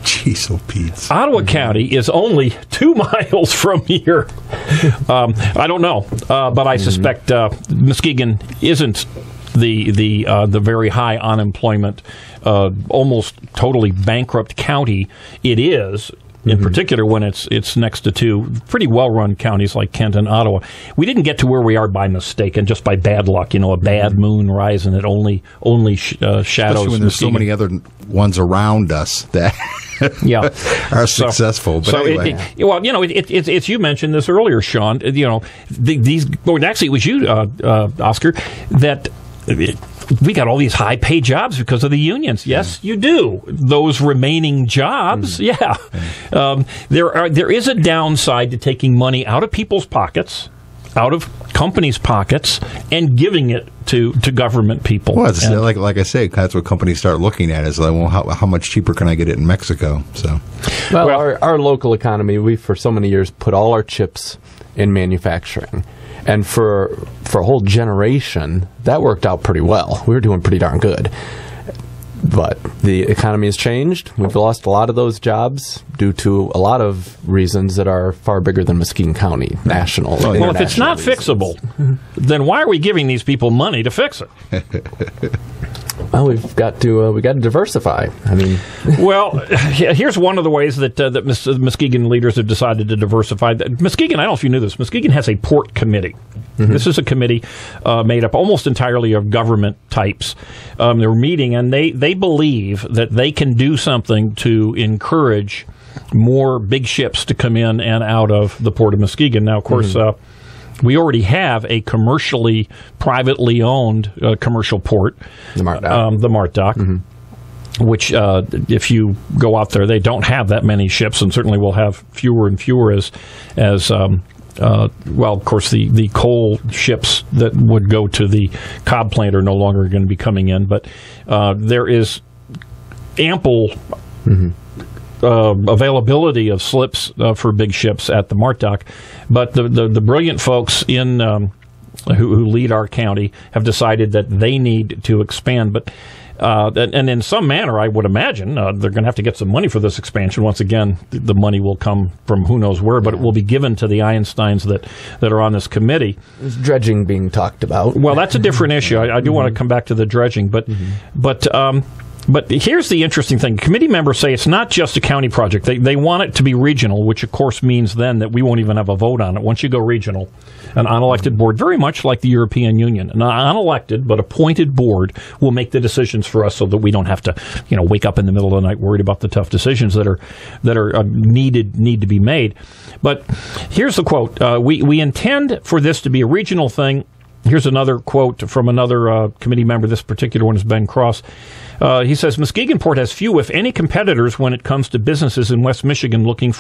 Jeez, oh, Pete. Ottawa County is only 2 miles from here. I don't know, but I suspect Muskegon isn't the very high unemployment, almost totally bankrupt county it is. In particular, when it's next to two pretty well-run counties like Kent and Ottawa. We didn't get to where we are by mistake and just by bad luck. A bad moon rising that only shadows. Especially when there's so many other ones around us that are successful. But anyway. It's you mentioned this earlier, Sean. Actually, it was you, Oscar, that we got all these high-paid jobs because of the unions. Yes, you do. Those remaining jobs, there is a downside to taking money out of people's pockets, out of companies' pockets, and giving it to government people. Well, it's like I say, that's what companies start looking at is like, well, how much cheaper can I get it in Mexico? So, well, our local economy, we for so many years put all our chips in manufacturing. And for a whole generation, that worked out pretty well. We were doing pretty darn good. But the economy has changed. We've lost a lot of those jobs due to a lot of reasons that are far bigger than Muskegon County, national. Well, if it's not fixable, then why are we giving these people money to fix it? Well, we've got to diversify. I mean, well, here's one of the ways that Muskegon leaders have decided to diversify. Muskegon, I don't know if you knew this, Muskegon has a port committee. Mm-hmm. This is a committee made up almost entirely of government types. They're meeting, and they believe that they can do something to encourage more big ships to come in and out of the Port of Muskegon. Now, of course, we already have a commercially, privately owned commercial port, the Mart Dock. Which, if you go out there, they don't have that many ships, and certainly will have fewer and fewer as well, of course, the coal ships that would go to the Cobb plant are no longer going to be coming in, but there is ample availability of slips for big ships at the Mart Dock. But the brilliant folks in who lead our county have decided that they need to expand. But and in some manner, I would imagine they're going to have to get some money for this expansion. Once again, the money will come from who knows where, but it will be given to the Einsteins that are on this committee. There's dredging being talked about. Well, that's a different issue. I do want to come back to the dredging, but here's the interesting thing. Committee members say it's not just a county project. They want it to be regional, which of course means then that we won't even have a vote on it. Once you go regional, an unelected board, very much like the European Union, an unelected but appointed board will make the decisions for us so that we don't have to, wake up in the middle of the night worried about the tough decisions that are need to be made. But here's the quote. We intend for this to be a regional thing. Here's another quote from another committee member. This particular one is Ben Cross. He says, Muskegon Port has few, if any, competitors when it comes to businesses in West Michigan looking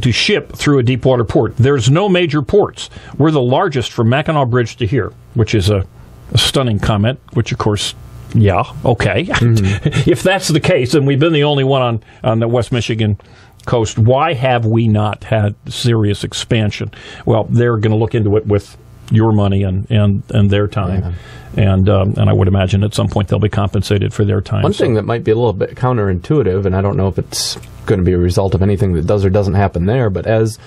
to ship through a deepwater port. There's no major ports. We're the largest from Mackinac Bridge to here, which is a stunning comment, which, of course, yeah, okay. If that's the case, and we've been the only one on the West Michigan coast, why have we not had serious expansion? Well, they're going to look into it with your money and their time. Yeah. And I would imagine at some point they'll be compensated for their time. One thing that might be a little bit counterintuitive, and I don't know if it's going to be a result of anything that does or doesn't happen there, but as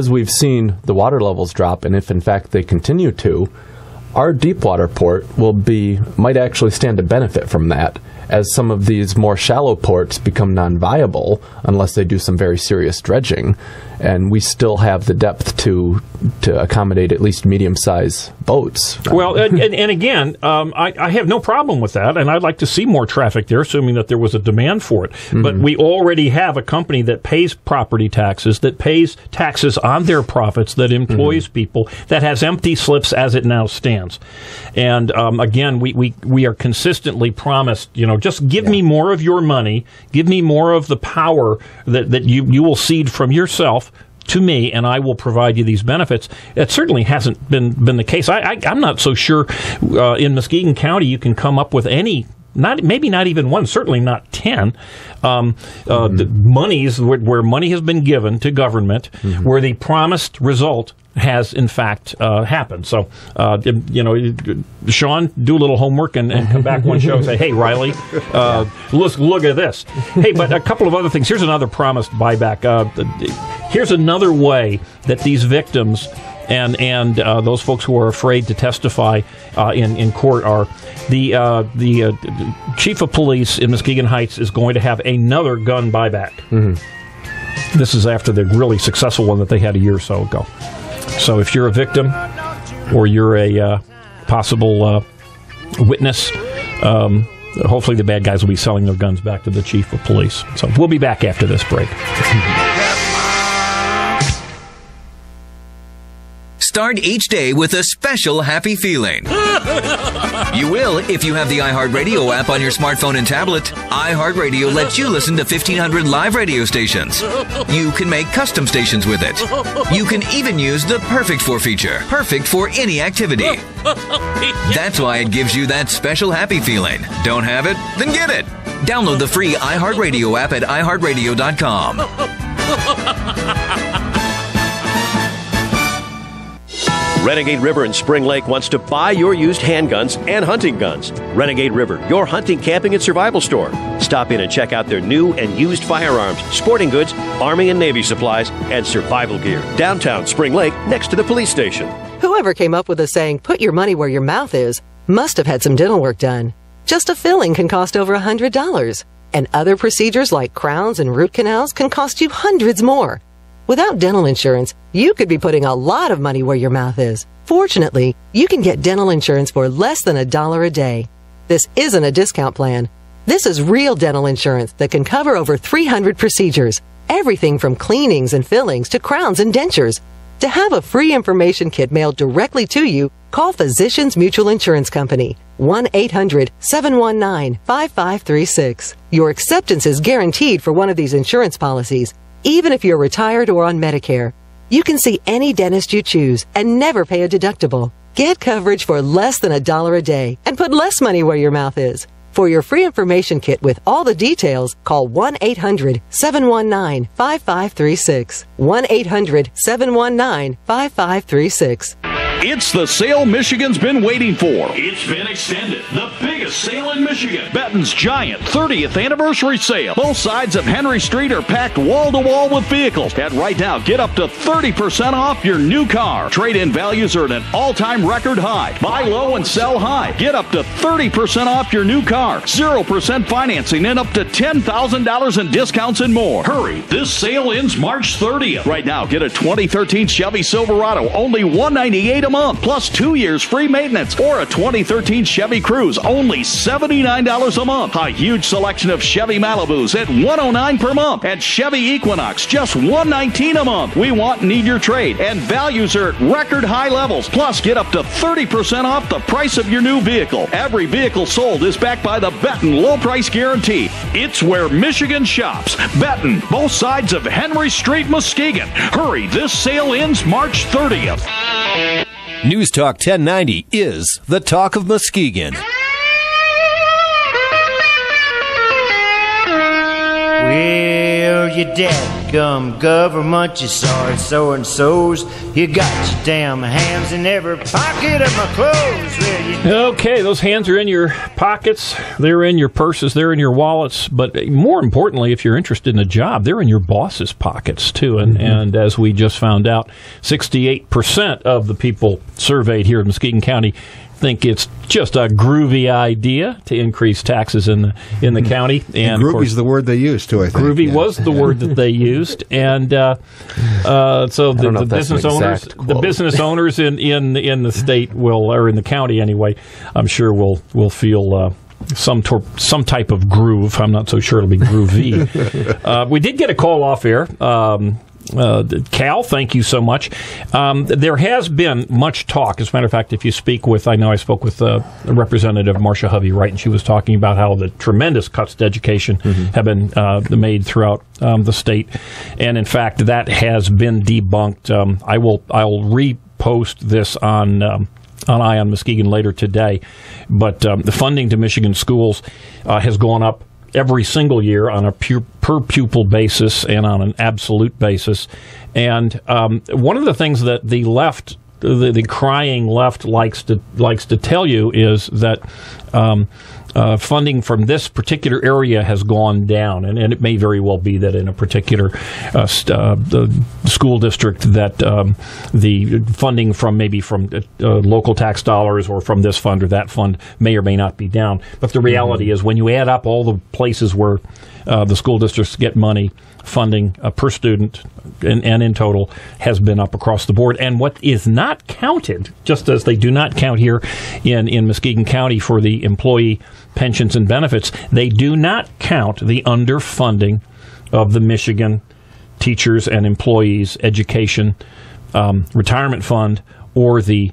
we've seen the water levels drop, and if in fact they continue to, our deepwater port might actually stand to benefit from that, as some of these more shallow ports become non-viable unless they do some very serious dredging, and we still have the depth to accommodate at least medium-sized boats. Well, and again, I have no problem with that, and I'd like to see more traffic there, assuming that there was a demand for it. But we already have a company that pays property taxes, that pays taxes on their profits, that employs people, that has empty slips as it now stands. And again, we are consistently promised, just give me more of your money, give me more of the power that you will cede from yourself to me, and I will provide you these benefits. It certainly hasn't been the case. I'm not so sure in Muskegon County you can come up with any, maybe not even one, certainly not 10, monies where money has been given to government where the promised result has in fact happened. So, Sean, do a little homework and come back one show and say, hey, Riley, look at this. Hey, but a couple of other things. Here's another promised buyback. Here's another way that these victims and those folks who are afraid to testify in court are the chief of police in Muskegon Heights is going to have another gun buyback. This is after the really successful one that they had a year or so ago. So if you're a victim or you're a possible witness, hopefully the bad guys will be selling their guns back to the chief of police. So we'll be back after this break. Start each day with a special happy feeling. You will if you have the iHeartRadio app on your smartphone and tablet. iHeartRadio lets you listen to 1,500 live radio stations. You can make custom stations with it. You can even use the Perfect For feature. Perfect for any activity. That's why it gives you that special happy feeling. Don't have it? Then get it. Download the free iHeartRadio app at iHeartRadio.com. Renegade River in Spring Lake wants to buy your used handguns and hunting guns. Renegade River, your hunting, camping, and survival store. Stop in and check out their new and used firearms, sporting goods, Army and Navy supplies, and survival gear. Downtown Spring Lake, next to the police station. Whoever came up with the saying, put your money where your mouth is, must have had some dental work done. Just a filling can cost over $100. And other procedures like crowns and root canals can cost you hundreds more. Without dental insurance, you could be putting a lot of money where your mouth is. Fortunately, you can get dental insurance for less than $1 a day. This isn't a discount plan. This is real dental insurance that can cover over 300 procedures, everything from cleanings and fillings to crowns and dentures. To have a free information kit mailed directly to you, call Physicians Mutual Insurance Company, 1-800-719-5536. Your acceptance is guaranteed for one of these insurance policies, even if you're retired or on Medicare. You can see any dentist you choose and never pay a deductible. Get coverage for less than $1 a day and put less money where your mouth is. For your free information kit with all the details, call 1-800-719-5536. 1-800-719-5536. It's the sale Michigan's been waiting for. It's been extended. The biggest sale in Michigan. Benton's giant 30th anniversary sale. Both sides of Henry Street are packed wall to wall with vehicles. And right now, get up to 30% off your new car. Trade-in values are at an all-time record high. Buy low and sell high. Get up to 30% off your new car. 0% financing and up to $10,000 in discounts and more. Hurry, this sale ends March 30th. Right now, get a 2013 Chevy Silverado, only $198 a month, plus 2 years free maintenance, or a 2013 Chevy Cruze, only $79 a month. A huge selection of Chevy Malibus at $109 per month, and Chevy Equinox just $119 a month. We want and need your trade, and values are at record high levels. Plus, get up to 30% off the price of your new vehicle. Every vehicle sold is backed by the Benton low price guarantee. It's where Michigan shops. Benton, both sides of Henry Street, Muskegon. Hurry, this sale ends March 30th. News Talk 1090 is the talk of Muskegon. Well, you dadgum government, you sorry so-and-sos. You got your damn hands in every pocket of my clothes. Well, okay, those hands are in your pockets, they're in your purses, they're in your wallets, but more importantly, if you're interested in a job, they're in your boss's pockets, too. And as we just found out, 68% of the people surveyed here in Muskegon County think it's just a groovy idea to increase taxes in the county. And groovy's the word they used, too, I think. Groovy was the word that they used. And so the business owners in the state will, or in the county anyway, I'm sure will feel some type of groove. I'm not so sure it'll be groovy. We did get a call off air. Cal, thank you so much. There has been much talk. As a matter of fact, if you speak with, I spoke with Representative Marcia Hovey-Wright, and she was talking about how the tremendous cuts to education have been made throughout the state. And in fact, that has been debunked. I'll repost this on Eye on Muskegon later today. But the funding to Michigan schools has gone up every single year on a per pupil basis and on an absolute basis. And one of the things that the left, the crying left, likes to tell you is that funding from this particular area has gone down, and it may very well be that in a particular school district that the funding from local tax dollars or from this fund or that fund may or may not be down. But the reality is, when you add up all the places where the school districts get money, funding per student and in total has been up across the board. And what is not counted, just as they do not count here in Muskegon County for the employee pensions and benefits, they do not count the underfunding of the Michigan teachers and employees education retirement fund or the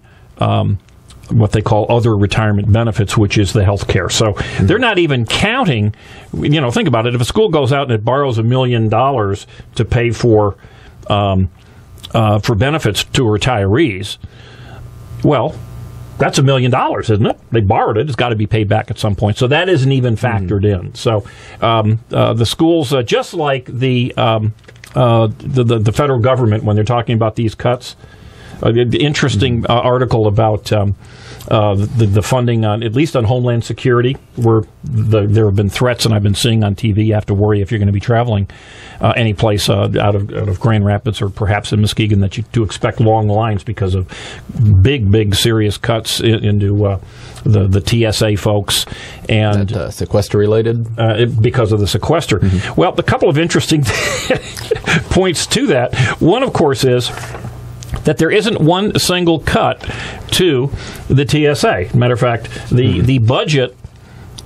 what they call other retirement benefits, which is the health care. So they're not even counting, think about it. If a school goes out and it borrows $1 million to pay for benefits to retirees, well, that's $1 million, isn't it? They borrowed it. It's got to be paid back at some point. So that isn't even factored in. So the schools, just like the federal government, when they're talking about these cuts, the interesting article about the funding on, at least on Homeland Security, where there have been threats, and I've been seeing on TV, you have to worry if you're going to be traveling any place out of Grand Rapids or perhaps in Muskegon, that you do expect long lines because of big, serious cuts into the TSA folks. And sequester related? Because of the sequester. Well, a couple of interesting points to that. One, of course, is that there isn't one single cut to the TSA. Matter of fact, the budget,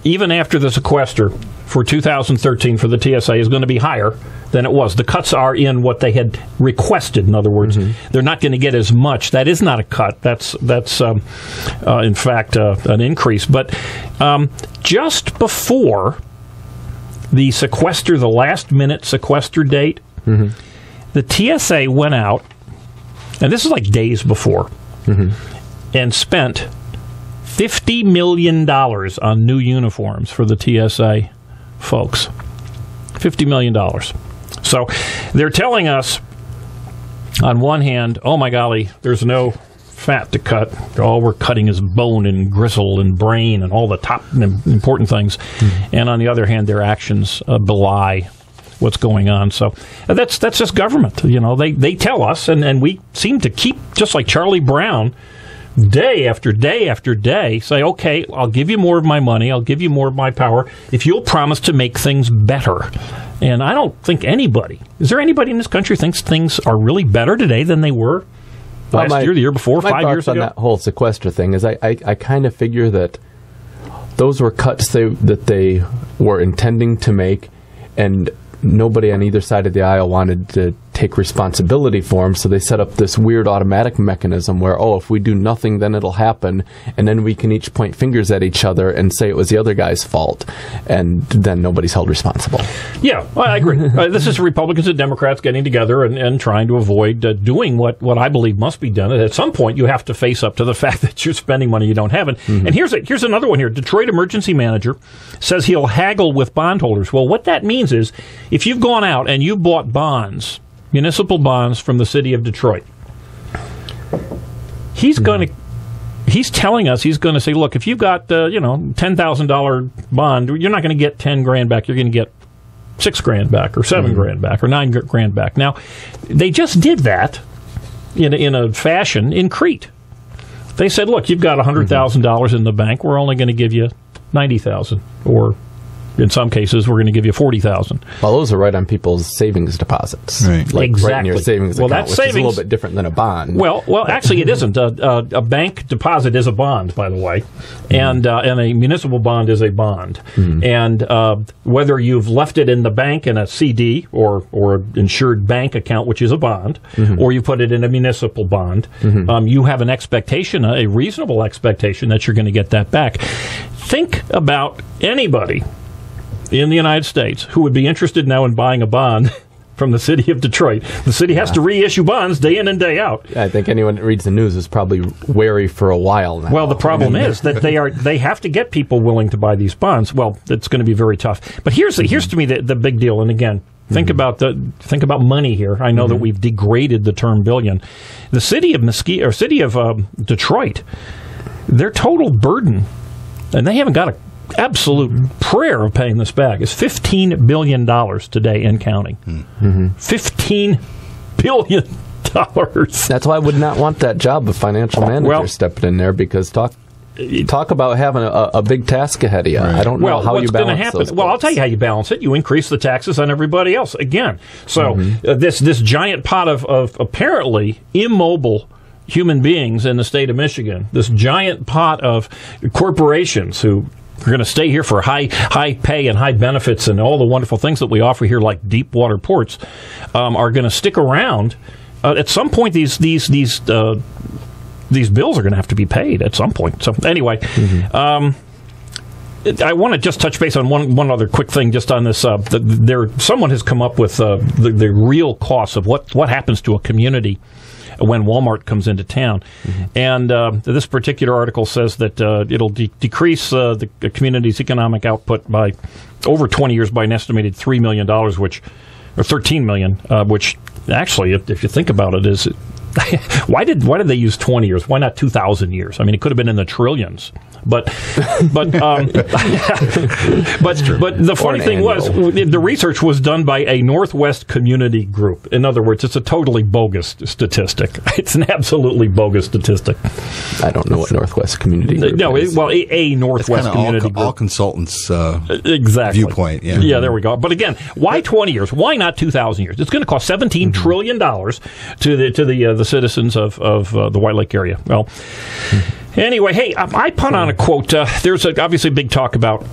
even after the sequester for 2013 for the TSA, is going to be higher than it was. The cuts are in what they had requested. In other words, they're not going to get as much. That is not a cut. That's in fact an increase. But just before the sequester, the last-minute sequester date, the TSA went out, and this is like days before, and spent $50 million on new uniforms for the TSA folks. $50 million. So they're telling us, on one hand, oh my golly, there's no fat to cut. All we're cutting is bone and gristle and brain and all the top important things. And on the other hand, their actions belie what's going on. So that's just government. They tell us, and we seem to keep, just like Charlie Brown, day after day after day, say, okay, I'll give you more of my money, I'll give you more of my power if you'll promise to make things better. And I don't think is there anybody in this country who thinks things are really better today than they were last year, the year before, 5 years ago? On that whole sequester thing is I kind of figure that those were cuts that they were intending to make, and nobody on either side of the aisle wanted to take responsibility for them, so they set up this weird automatic mechanism where, if we do nothing, then it'll happen, and then we can each point fingers at each other and say it was the other guy's fault, and then nobody's held responsible. Yeah, I agree. This is Republicans and Democrats getting together and trying to avoid doing what I believe must be done. At some point, you have to face up to the fact that you're spending money you don't have. And here's another one here. Detroit emergency manager says he'll haggle with bondholders. Well, what that means is, if you've gone out and you've bought bonds, municipal bonds from the city of Detroit, he's telling us, he's going to say, look, if you've got $10,000 bond, you're not going to get $10,000 back. You're going to get $6,000 back, or $7,000 back, or $9,000 back. Now, they just did that in a fashion in Crete. They said, look, you've got $100,000 in the bank. We're only going to give you $90,000, or in some cases, we're going to give you $40,000. Well, those are right on people's savings deposits. Right. Exactly. Right in your savings account, which is a little bit different than a bond. Well, actually, it isn't. A bank deposit is a bond, by the way, and a municipal bond is a bond. And whether you've left it in the bank in a CD or insured bank account, which is a bond, or you put it in a municipal bond, you have an expectation, a reasonable expectation, that you're going to get that back. Think about anybody in the United States who would be interested now in buying a bond from the city of Detroit. The city has to reissue bonds day in and day out. I think anyone that reads the news is probably wary for a while now. Well, the problem is that they have to get people willing to buy these bonds. Well, it's going to be very tough. But here's to me the big deal. And again, think about money here. I know that we've degraded the term billion. The city of Detroit, their total burden, and they haven't got a absolute prayer of paying this back, is $15 billion today and counting. $15 billion. That's why I would not want that job of financial manager stepping in there, because talk about having a big task ahead of you. Right. I don't know how you balance those. Well, I'll tell you how you balance it. You increase the taxes on everybody else again. So this giant pot of apparently immobile human beings in the state of Michigan, this giant pot of corporations who are going to stay here for high pay and high benefits and all the wonderful things that we offer here, like deep water ports, are going to stick around. At some point, these these bills are going to have to be paid at some point. So anyway, I want to just touch base on one other quick thing just on this. Someone has come up with the real cost of what happens to a community when Walmart comes into town. And this particular article says that it'll decrease the community's economic output by over 20 years by an estimated $3 million, or $13 million, which actually, if you think about it, is why did they use 20 years? Why not 2,000 years? I mean, it could have been in the trillions. But the funny thing was, the research was done by a Northwest community group. In other words, it's a totally bogus statistic. It's an absolutely bogus statistic. I don't know what Northwest community group is. A Northwest community group. All consultants' exactly. viewpoint. Yeah, there we go. But again, why 20 years? Why not 2,000 years? It's going to cost $17 trillion to the citizens of the White Lake area. Well. Anyway, hey, I put on a quote. There's obviously big talk about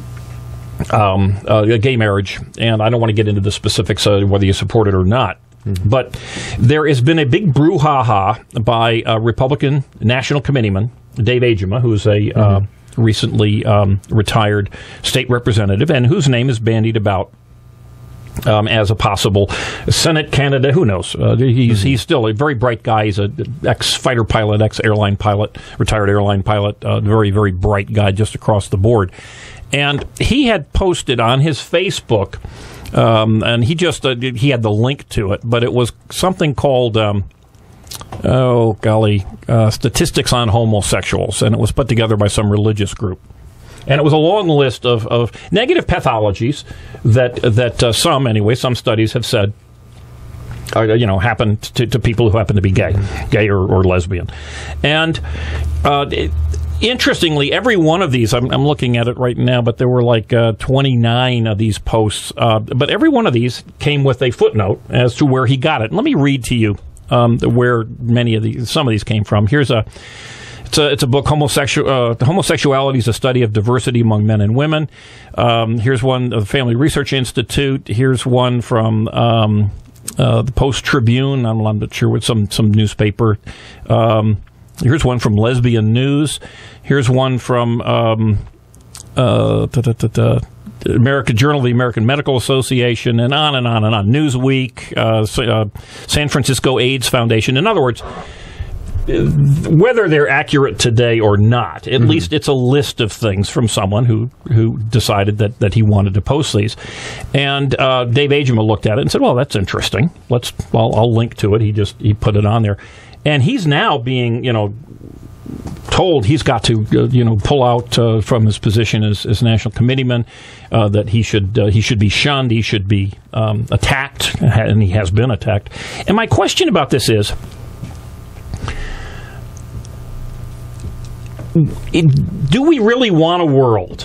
gay marriage, and I don't want to get into the specifics of whether you support it or not. But there has been a big brouhaha by a Republican National Committeeman, Dave Agema, who's a recently retired state representative, and whose name is bandied about as a possible Senate candidate. Who knows? He's still a very bright guy. He's an ex-fighter pilot, ex-airline pilot, retired airline pilot, very, very bright guy just across the board. And he had posted on his Facebook, and he he had the link to it, but it was something called, Statistics on Homosexuals, and it was put together by some religious group. And it was a long list of negative pathologies that some studies have said happen to people who happen to be gay or lesbian. And interestingly, every one of these, I'm looking at it right now, but there were like 29 of these posts. But every one of these came with a footnote as to where he got it. And let me read to you where some of these came from. It's a book, Homosexuality is a Study of Diversity Among Men and Women. Here's one of the Family Research Institute. Here's one from the Post-Tribune. I'm not sure what, some newspaper. Here's one from Lesbian News. Here's one from American Journal of the American Medical Association, and on and on and on. Newsweek, San Francisco AIDS Foundation. In other words, whether they're accurate today or not, at least it's a list of things from someone who decided that he wanted to post these. And Dave Agema looked at it and said, well, that's interesting. I'll link to it. He put it on there. And he's now being, told he's got to, pull out from his position as national committeeman, that he should be shunned, he should be attacked, and he has been attacked. And my question about this is, do we really want a world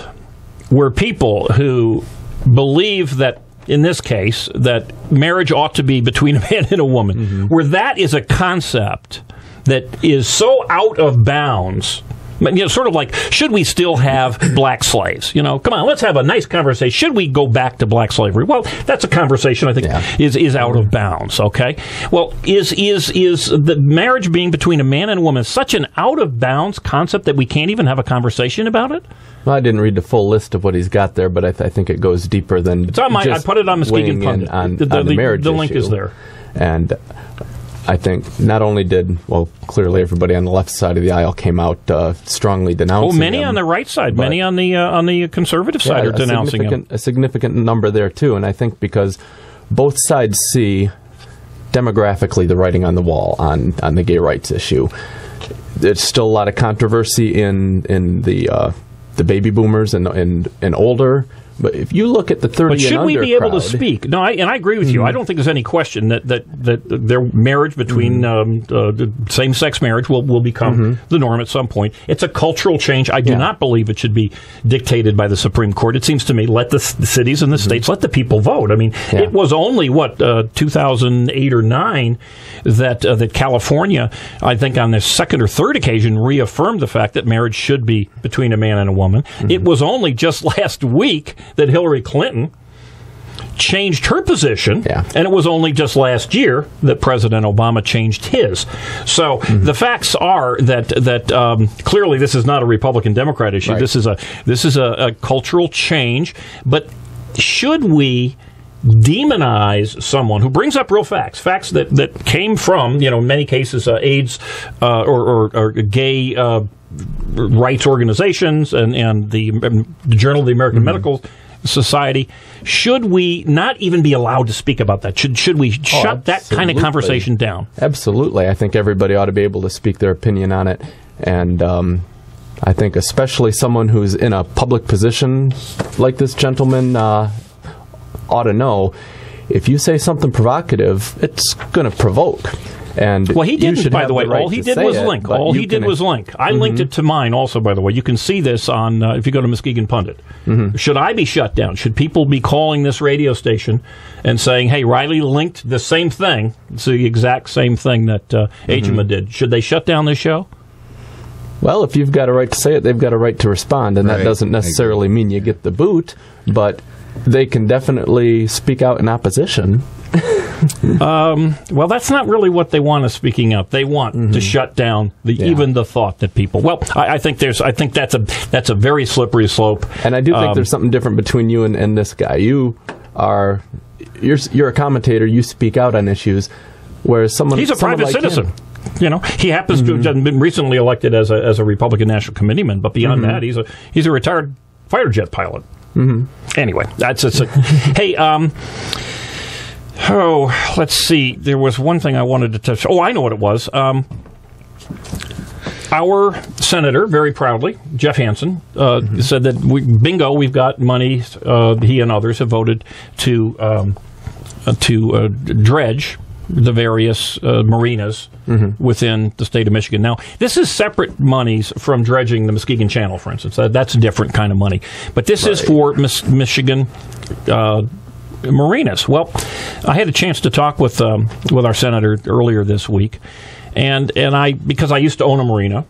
where people who believe that, in this case, that marriage ought to be between a man and a woman, where that is a concept that is so out of bounds? Sort of like, should we still have black slaves? Come on, let's have a nice conversation. Should we go back to black slavery? Well, that's a conversation I think is out of bounds, okay? Well, is the marriage being between a man and a woman such an out of bounds concept that we can't even have a conversation about it? Well, I didn't read the full list of what he's got there, but I think it goes deeper than it's on I put it on Muskegon Pundit. On the marriage the link issue. is there. And I think not only clearly everybody on the left side of the aisle came out strongly denouncing many him, on the right side, many on the conservative side are denouncing him. A significant number there, too. And I think because both sides see demographically the writing on the wall on the gay rights issue. There's still a lot of controversy in the baby boomers and older. But if you look at the 30 and under But should we be able to speak? No, I agree with you. I don't think there's any question that their marriage between same-sex marriage will become the norm at some point. It's a cultural change. I do not believe it should be dictated by the Supreme Court. It seems to me, let the cities and the states, let the people vote. I mean, it was only, 2008 or 9 that California, I think on their second or third occasion, reaffirmed the fact that marriage should be between a man and a woman. It was only just last week that Hillary Clinton changed her position, and it was only just last year that President Obama changed his. So the facts are that clearly this is not a Republican-Democrat issue. Right. This is a cultural change. But should we demonize someone who brings up real facts that came from, in many cases, AIDS or gay rights organizations and the Journal of the American Medical Society? Should we not even be allowed to speak about that? Should we shut that kind of conversation down? Absolutely. I think everybody ought to be able to speak their opinion on it. And I think especially someone who's in a public position like this gentleman ought to know, if you say something provocative, it's going to provoke. And well, he didn't, by the way. All he did was link. All he did was link. I linked it to mine also, by the way. You can see this on, if you go to Muskegon Pundit. Should I be shut down? Should people be calling this radio station and saying, hey, Riley linked the same thing, it's the exact same thing that Ajima did. Should they shut down this show? Well, if you've got a right to say it, they've got a right to respond, and that doesn't necessarily mean you get the boot, but they can definitely speak out in opposition. Well, that's not really what they want us speaking out. They want to shut down even the thought that people. Well, I think that's a very slippery slope. And I do think there's something different between you and this guy. You're a commentator. You speak out on issues, whereas he's a private citizen. He happens to have been recently elected as a Republican National Committeeman, but beyond that, he's a retired fighter jet pilot. Anyway, that's it. Hey, let's see. There was one thing I wanted to touch. Oh, I know what it was. Our senator, very proudly, Jeff Hansen, said that we've got money. He and others have voted to dredge the various marinas within the state of Michigan. Now, this is separate monies from dredging the Muskegon Channel, for instance. That's a different kind of money. But this is for Michigan marinas. Well, I had a chance to talk with our senator earlier this week, and because I used to own a marina,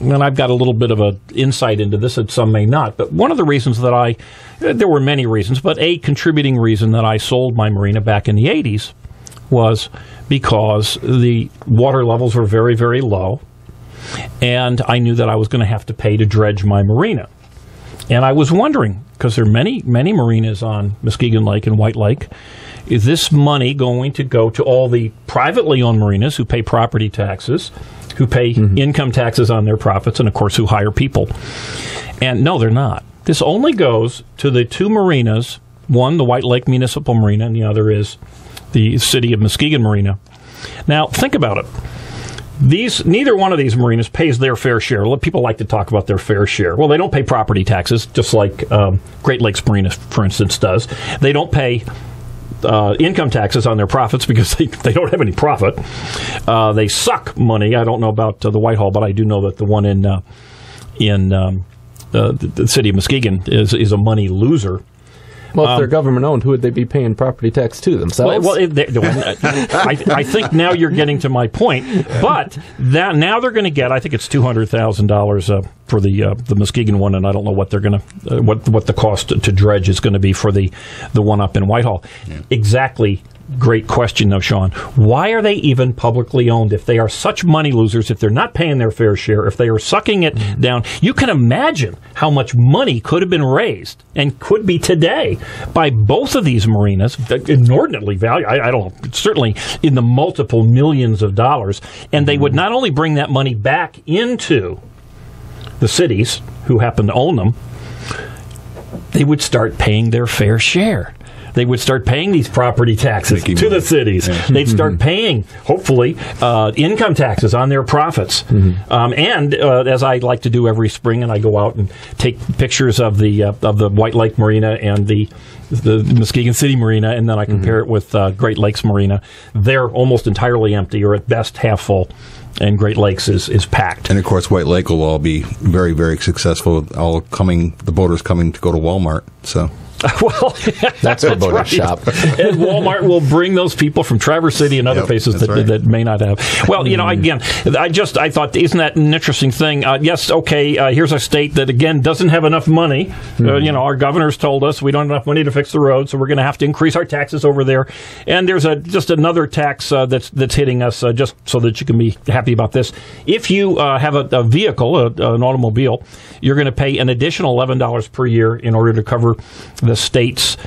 and I've got a little bit of an insight into this, and some may not. But one of the reasons that there were many reasons, but a contributing reason that I sold my marina back in the 80s was because the water levels were very, very low, and I knew that I was going to have to pay to dredge my marina. And I was wondering, because there are many, many marinas on Muskegon Lake and White Lake, is this money going to go to all the privately owned marinas who pay property taxes, who pay income taxes on their profits, and, of course, who hire people? And no, they're not. This only goes to the two marinas, one, the White Lake Municipal Marina, and the other is the City of Muskegon Marina. Now, think about it. Neither one of these marinas pays their fair share. People like to talk about their fair share. Well, they don't pay property taxes, just like Great Lakes Marina, for instance, does. They don't pay income taxes on their profits because they don't have any profit. They suck money. I don't know about the Whitehall, but I do know that the one in the City of Muskegon is a money loser. Well, if they're government-owned, who would they be paying property tax to, themselves? I think now you're getting to my point. But now they're going to get, I think it's $200,000 for the Muskegon one, and I don't know what they're going to what the cost to dredge is going to be for the one up in Whitehall. Yeah. Exactly. Great question, though, Sean. Why are they even publicly owned if they are such money losers, if they're not paying their fair share, if they are sucking it down? You can imagine how much money could have been raised and could be today by both of these marinas, inordinately valued. I don't know, certainly in the multiple millions of dollars. And they would not only bring that money back into the cities who happen to own them, they would start paying their fair share. They would start paying these property taxes to the cities. Yeah. They'd start paying, hopefully, income taxes on their profits. And as I like to do every spring, and I go out and take pictures of the White Lake Marina and the Muskegon City Marina, and then I compare it with Great Lakes Marina. They're almost entirely empty, or at best half full. And Great Lakes is packed. And, of course, White Lake will all be very, very successful, the boaters coming to go to Walmart. So Well, that's a bonus shop. And Walmart will bring those people from Traverse City and other places that may not have. Well, again, I thought, isn't that an interesting thing? Yes, okay, here's a state that, again, doesn't have enough money. Our governor's told us we don't have enough money to fix the road, so we're going to have to increase our taxes over there. And there's just another tax that's hitting us, just so that you can be happy about this. If you have a vehicle, an automobile, you're going to pay an additional $11 per year in order to cover the state's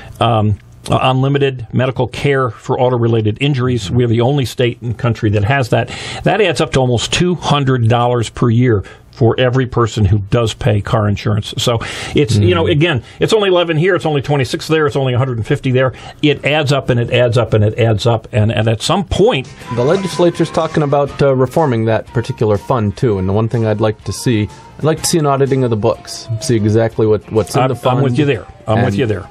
unlimited medical care for auto-related injuries. We are the only state in the country that has that. That adds up to almost $200 per year for every person who does pay car insurance. So it's, again, it's only 11 here, it's only 26 there, it's only 150 there. It adds up and it adds up and it adds up. And at some point... The legislature's talking about reforming that particular fund, too. And the one thing I'd like to see an auditing of the books, see exactly what's in the fund. I'm with you there.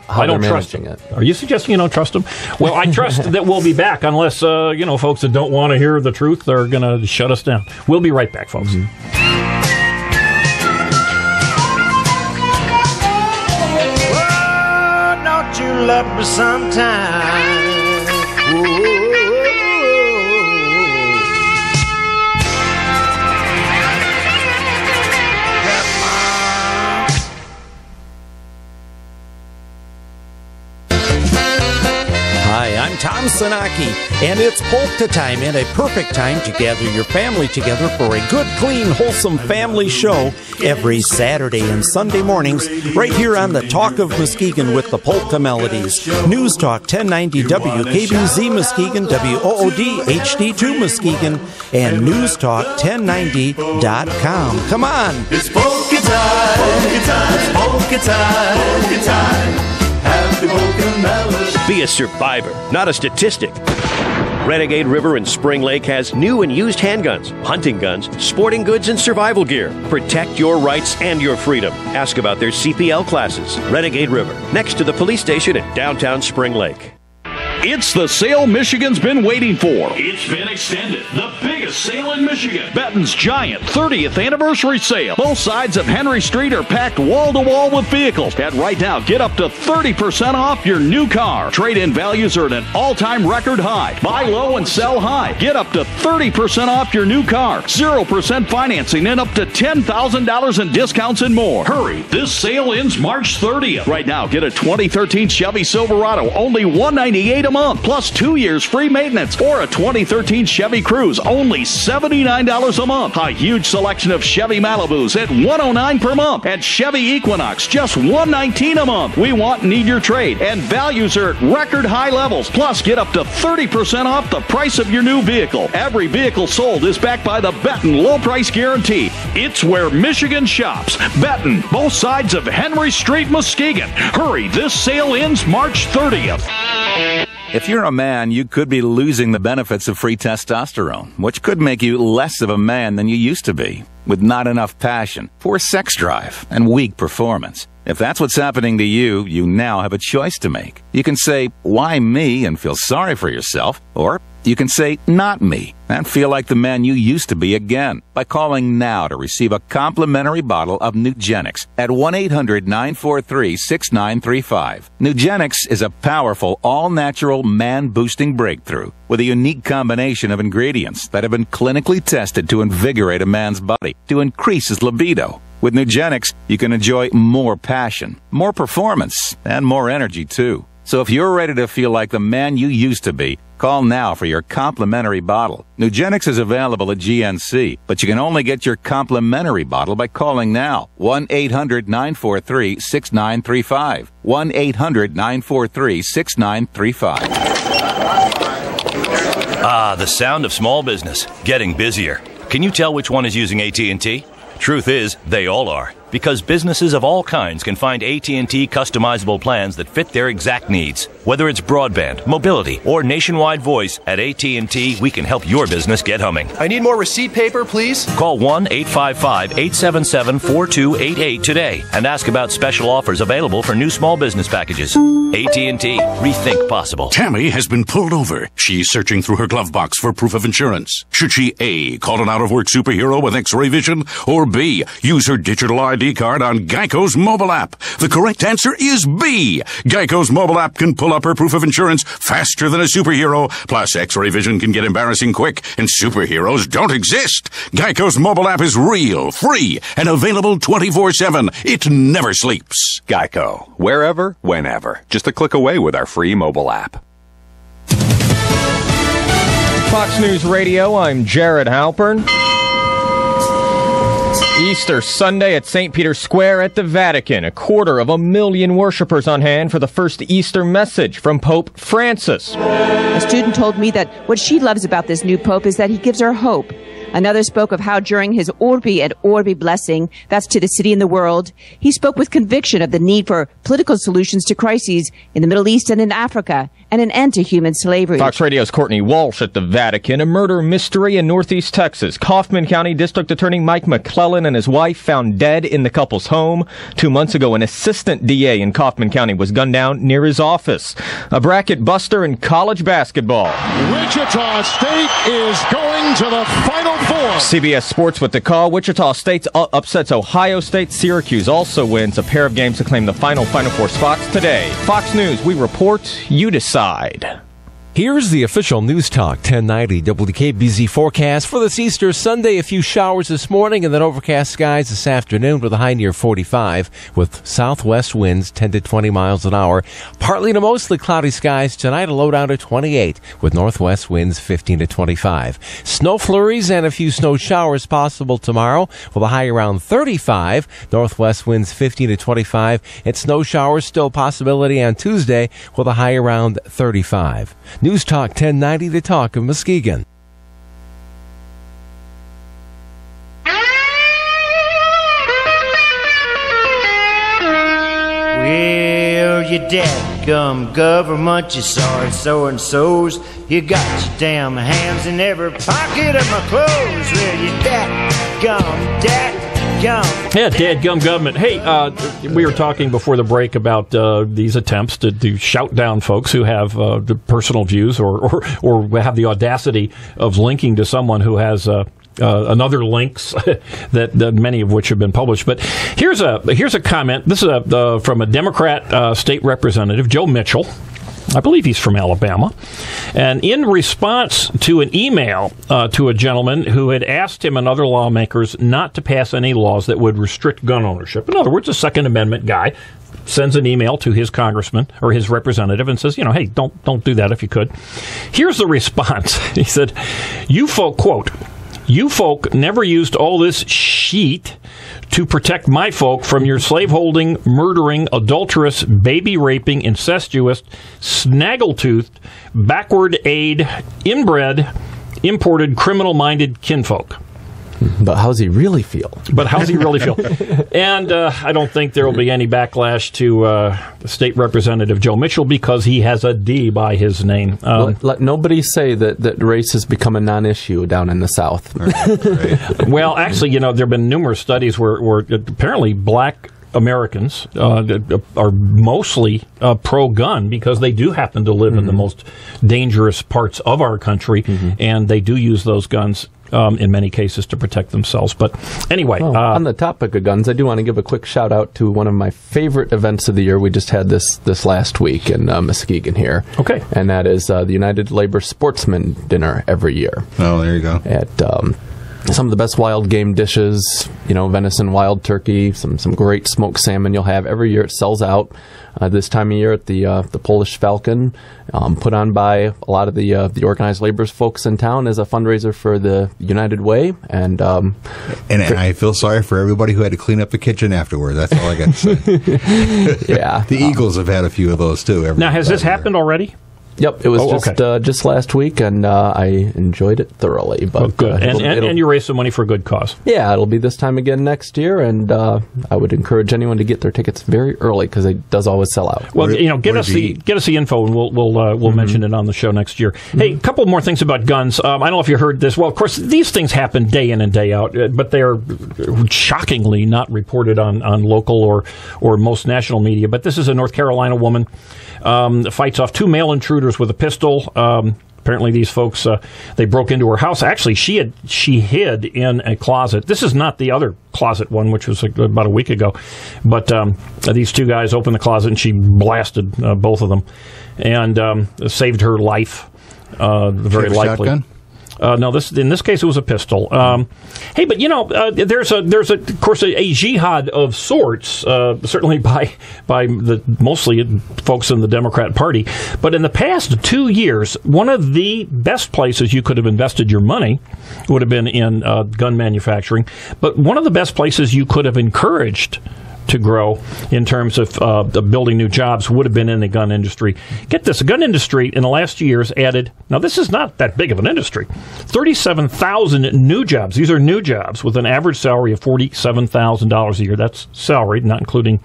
I don't trust them. Are you suggesting you don't trust them? Well, I trust that we'll be back unless, folks that don't want to hear the truth are going to shut us down. We'll be right back, folks. You love me sometime. Hi, I'm Tom Sanaki, and it's polka time, and a perfect time to gather your family together for a good, clean, wholesome family show every Saturday and Sunday mornings right here on the Talk of Muskegon with the Polka Melodies. News Talk 1090 WKBZ Muskegon, WOOD HD2 Muskegon, and newstalk1090.com. Come on! It's polka time! Polka time! It's polka time! Polka time! Happy polka melody! Be a survivor, not a statistic. Renegade River in Spring Lake has new and used handguns, hunting guns, sporting goods, and survival gear. Protect your rights and your freedom. Ask about their CPL classes. Renegade River, next to the police station in downtown Spring Lake. It's the sale Michigan's been waiting for. It's been extended. The biggest sale in Michigan. Benton's giant 30th anniversary sale. Both sides of Henry Street are packed wall to wall with vehicles. And right now, get up to 30% off your new car. Trade-in values are at an all-time record high. Buy low and sell high. Get up to 30% off your new car. 0% financing and up to $10,000 in discounts and more. Hurry. This sale ends March 30th. Right now, get a 2013 Chevy Silverado, only $198 a month, plus 2 years free maintenance, or a 2013 Chevy Cruze, only $79 a month. A huge selection of Chevy Malibus at $109 per month, and Chevy Equinox just $119 a month. We want and need your trade, and values are at record high levels. Plus, get up to 30% off the price of your new vehicle. Every vehicle sold is backed by the Benton low price guarantee. It's where Michigan shops. Benton, both sides of Henry Street, Muskegon. Hurry, this sale ends March 30th. If you're a man, you could be losing the benefits of free testosterone, which could make you less of a man than you used to be, with not enough passion, poor sex drive, and weak performance. If that's what's happening to you, you now have a choice to make. You can say, why me, and feel sorry for yourself, or you can say, not me, and feel like the man you used to be again by calling now to receive a complimentary bottle of Nugenix at 1-800-943-6935. Nugenix is a powerful, all-natural, man-boosting breakthrough with a unique combination of ingredients that have been clinically tested to invigorate a man's body, to increase his libido. With Nugenix, you can enjoy more passion, more performance, and more energy, too. So if you're ready to feel like the man you used to be, call now for your complimentary bottle. Nugenix is available at GNC, but you can only get your complimentary bottle by calling now. 1-800-943-6935. 1-800-943-6935. Ah, the sound of small business. Getting busier. Can you tell which one is using AT&T? Truth is, they all are. Because businesses of all kinds can find AT&T customizable plans that fit their exact needs. Whether it's broadband, mobility, or nationwide voice, at AT&T, we can help your business get humming. I need more receipt paper, please. Call 1-855-877-4288 today and ask about special offers available for new small business packages. AT&T. Rethink possible. Tammy has been pulled over. She's searching through her glove box for proof of insurance. Should she A, call an out-of-work superhero with X-ray vision, or B, use her digital ID ID card on Geico's mobile app. The correct answer is B. Geico's mobile app can pull up her proof of insurance faster than a superhero. Plus, X-ray vision can get embarrassing quick, and superheroes don't exist. Geico's mobile app is real, free, and available 24/7. It never sleeps. Geico. Wherever, whenever. Just a click away with our free mobile app. Fox News Radio, I'm Jared Halpern. Easter Sunday at St. Peter's Square at the Vatican. 250,000 worshipers on hand for the first Easter message from Pope Francis. A student told me that what she loves about this new pope is that he gives her hope. Another spoke of how during his Urbi et Orbi blessing, that's to the city and the world, he spoke with conviction of the need for political solutions to crises in the Middle East and in Africa, and an end to human slavery. Fox Radio's Courtney Walsh at the Vatican. A murder mystery in northeast Texas. Kaufman County District Attorney Mike McClellan and his wife found dead in the couple's home. 2 months ago, an assistant DA in Kaufman County was gunned down near his office. A bracket buster in college basketball. Wichita State is going to the Final Four. CBS Sports with the call. Wichita State upsets Ohio State. Syracuse also wins a pair of games to claim the Final Four spots today. Fox News, we report, you decide. Here's the official News Talk 1090 WKBZ forecast for this Easter Sunday. A few showers this morning and then overcast skies this afternoon with a high near 45 with southwest winds 10 to 20 miles an hour. Partly to mostly cloudy skies tonight, a low down to 28 with northwest winds 15 to 25. Snow flurries and a few snow showers possible tomorrow with a high around 35. Northwest winds 15 to 25 and snow showers still a possibility on Tuesday with a high around 35. News Talk 1090, the talk of Muskegon. Well, you dadgum government, you sorry so-and-sos. You got your damn hands in every pocket of my clothes. Well, you dadgum. Yeah, dadgum government. Hey, we were talking before the break about these attempts to shout down folks who have the personal views or have the audacity of linking to someone who has another links that many of which have been published. But here's a comment. This is from a Democrat state representative, Joe Mitchell. I believe he's from Alabama. And in response to an email to a gentleman who had asked him and other lawmakers not to pass any laws that would restrict gun ownership. In other words, a Second Amendment guy sends an email to his congressman or his representative and says, hey, don't do that if you could. Here's the response. He said, you folk never used all this sheet to protect my folk from your slaveholding, murdering, adulterous, baby-raping, incestuous, snaggletooth, backward-aid, inbred, imported, criminal-minded kinfolk. But how's he really feel? And I don't think there will be any backlash to State Representative Joe Mitchell because he has a D by his name. Let nobody say that race has become a non-issue down in the South. Right. Well, actually, there have been numerous studies where apparently black Americans are mostly pro-gun because they do happen to live in the most dangerous parts of our country, and they do use those guns in many cases to protect themselves. But anyway. On the topic of guns, I do want to give a quick shout out to one of my favorite events of the year. We just had this last week in Muskegon here. Okay. And that is the United Labor Sportsman Dinner every year. Oh, there you go. At some of the best wild game dishes, venison, wild turkey, some great smoked salmon you'll have every year. It sells out this time of year at the Polish Falcon, put on by a lot of the organized labor folks in town as a fundraiser for the United Way. And I feel sorry for everybody who had to clean up the kitchen afterward. That's all I got to say. Yeah. The Eagles have had a few of those, too. Now, has this happened already? Yep, it was just last week, and I enjoyed it thoroughly. But good, and you raised some money for a good cause. Yeah, it'll be this time again next year, and I would encourage anyone to get their tickets very early because it does always sell out. Well, get us the info, and we'll mention it on the show next year. Hey, a couple more things about guns. I don't know if you heard this. Well, of course, these things happen day in and day out, but they are shockingly not reported on local or most national media. But this is a North Carolina woman fights off two male intruders with a pistol. Apparently, these folks they broke into her house. Actually, she hid in a closet. This is not the other closet one, which was about a week ago. But these two guys opened the closet and she blasted both of them and saved her life. Very likely. Shotgun? No, in this case it was a pistol. Hey, but there's of course a jihad of sorts, certainly by mostly folks in the Democrat Party. But in the past 2 years, one of the best places you could have invested your money would have been in gun manufacturing. But one of the best places you could have encouraged to grow in terms of building new jobs would have been in the gun industry. Get this, the gun industry in the last 2 years added, now this is not that big of an industry, 37,000 new jobs. These are new jobs with an average salary of $47,000 a year. That's salaried, not including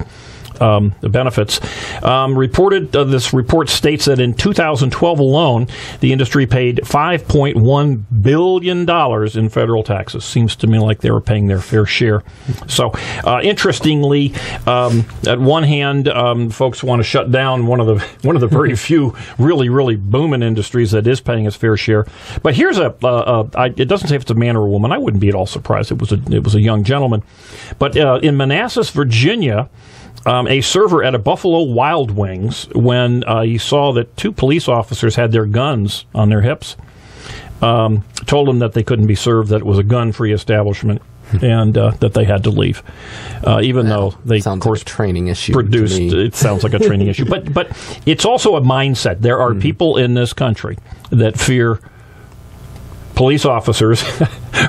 the benefits. This report states that in 2012 alone, the industry paid $5.1 billion in federal taxes. Seems to me like they were paying their fair share. So, interestingly, at one hand, folks want to shut down one of the very few really booming industries that is paying its fair share. But here's it doesn't say if it's a man or a woman. I wouldn't be at all surprised. It was a young gentleman. But in Manassas, Virginia, a server at a Buffalo Wild Wings, when he saw that 2 police officers had their guns on their hips, told them that they couldn't be served, that it was a gun-free establishment, and that they had to leave. Even though they, of course, like a training issue produced, it sounds like a training issue. But it's also a mindset. There are people in this country that fear police officers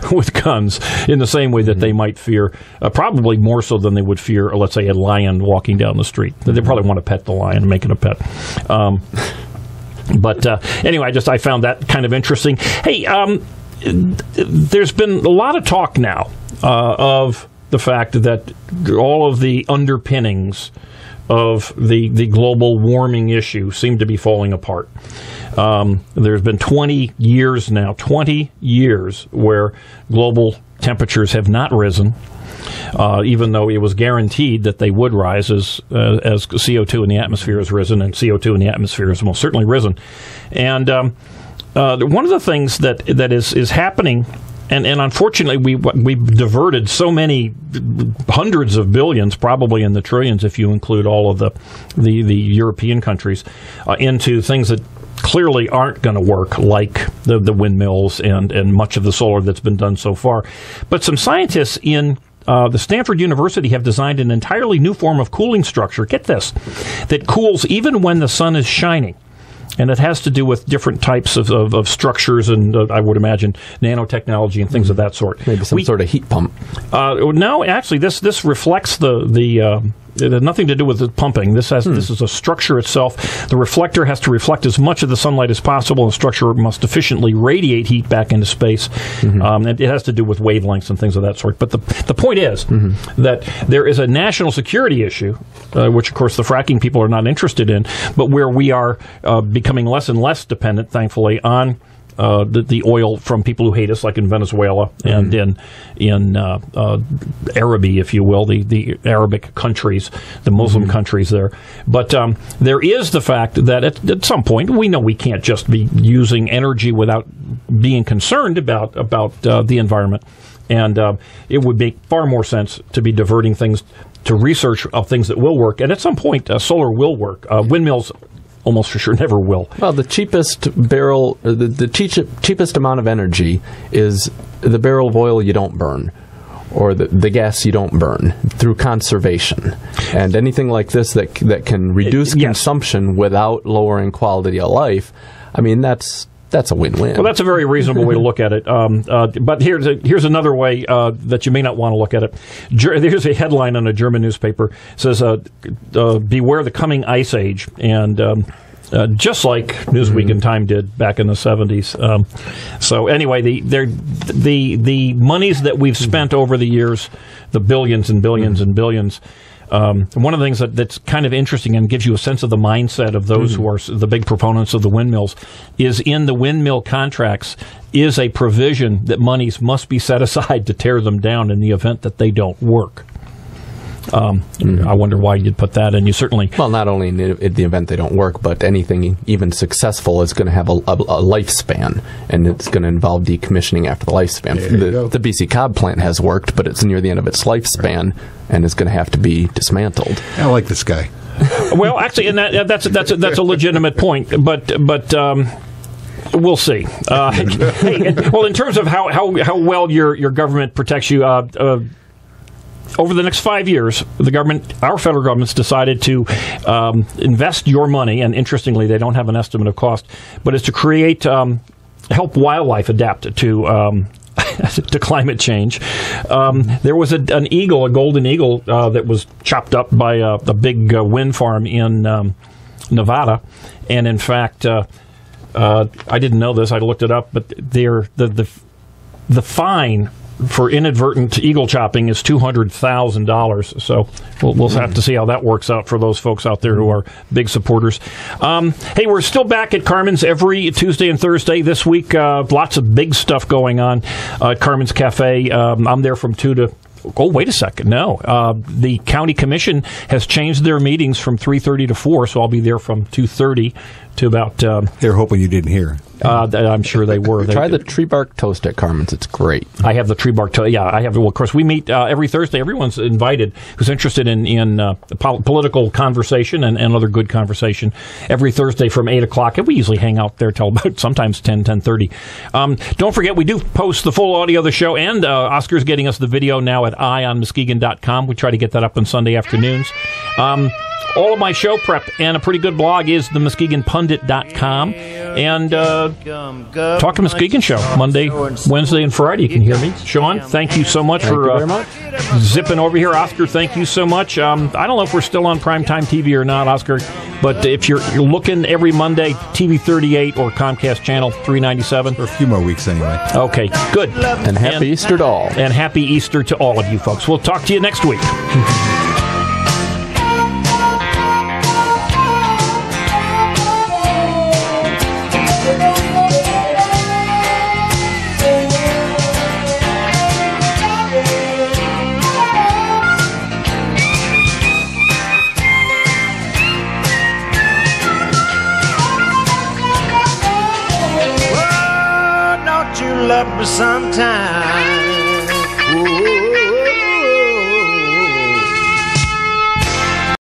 with guns in the same way that they might fear, probably more so than they would fear, let's say, a lion walking down the street. They probably want to pet the lion and make it a pet. But anyway, I found that kind of interesting. Hey, there's been a lot of talk now of the fact that all of the underpinnings of the global warming issue seem to be falling apart. There's been 20 years now, 20 years where global temperatures have not risen, even though it was guaranteed that they would rise as CO2 in the atmosphere has risen, and CO2 in the atmosphere has most certainly risen. And one of the things that is happening, and unfortunately we've diverted so many hundreds of billions, probably in the trillions if you include all of the European countries, into things that clearly aren't going to work, like the windmills and much of the solar that's been done so far. But some scientists in the Stanford University have designed an entirely new form of cooling structure, get this, that cools even when the sun is shining. And it has to do with different types of structures and, I would imagine, nanotechnology and things of that sort. Maybe some sort of heat pump. No, actually, this reflects it had nothing to do with the pumping. This is a structure itself. The reflector has to reflect as much of the sunlight as possible, and the structure must efficiently radiate heat back into space. It has to do with wavelengths and things of that sort. But the point is that there is a national security issue, which, of course, the fracking people are not interested in, but where we are becoming less and less dependent, thankfully, on the oil from people who hate us, like in Venezuela and in Araby, if you will, the Arabic countries, the Muslim countries there. But there is the fact that at some point, we know we can't just be using energy without being concerned about the environment. And it would make far more sense to be diverting things to research of things that will work. And at some point, solar will work. Windmills almost for sure never will. Well, the cheapest barrel, the cheapest amount of energy is the barrel of oil you don't burn, or the gas you don't burn, through conservation. And anything like this that can reduce consumption without lowering quality of life, I mean, that's a win-win. Well, that's a very reasonable way to look at it. But here's another way that you may not want to look at it. There's a headline on a German newspaper. It says, beware the coming ice age. And just like Newsweek and Time did back in the 70s. So anyway, the monies that we've spent over the years, the billions and billions and billions, one of the things that's kind of interesting and gives you a sense of the mindset of those who are the big proponents of the windmills is in the windmill contracts is a provision that monies must be set aside to tear them down in the event that they don't work. I wonder why you'd put that in. You certainly... Well, not only in the event they don't work, but anything even successful is going to have a lifespan, and it's going to involve decommissioning after the lifespan. The BC Cobb plant has worked, but it's near the end of its lifespan, and is going to have to be dismantled. I like this guy. Well, actually, and that's a legitimate point, but we'll see. Hey, well, in terms of how well your government protects you, over the next 5 years, our federal government's decided to invest your money, and interestingly, they don't have an estimate of cost, but it's to create, help wildlife adapt to climate change. There was a golden eagle, that was chopped up by a big wind farm in Nevada, and in fact, I didn't know this. I looked it up, but the fine for inadvertent eagle chopping is $200,000. So we'll have to see how that works out for those folks out there who are big supporters. Hey, we're still back at Carmen's every Tuesday and Thursday this week. Lots of big stuff going on at Carmen's Cafe. I'm there from 2 to... Oh, wait a second. No. The county commission has changed their meetings from 3:30 to 4, so I'll be there from 2:30 to about... They're hoping you didn't hear. I'm sure they were. Try the tree bark toast at Carmen's. It's great. I have the tree bark toast. Yeah, I have. Well, of course, we meet every Thursday. Everyone's invited who's interested in political conversation and other good conversation every Thursday from 8 o'clock. And we usually hang out there till about sometimes 10:30. Don't forget, we do post the full audio of the show, and Oscar's getting us the video now at eyeonmuskegon.com. We try to get that up on Sunday afternoons. All of my show prep and a pretty good blog is themuskegonpundit.com. And Talk to Muskegon Show, Monday, Wednesday, and Friday. You can hear me. Sean, thank you so much for zipping over here. Oscar, thank you so much. I don't know if we're still on primetime TV or not, Oscar, but if you're looking every Monday, TV 38 or Comcast Channel 397. For a few more weeks anyway. Okay, good. And happy Easter to all. And happy Easter to all of you folks. We'll talk to you next week. Love me sometimes.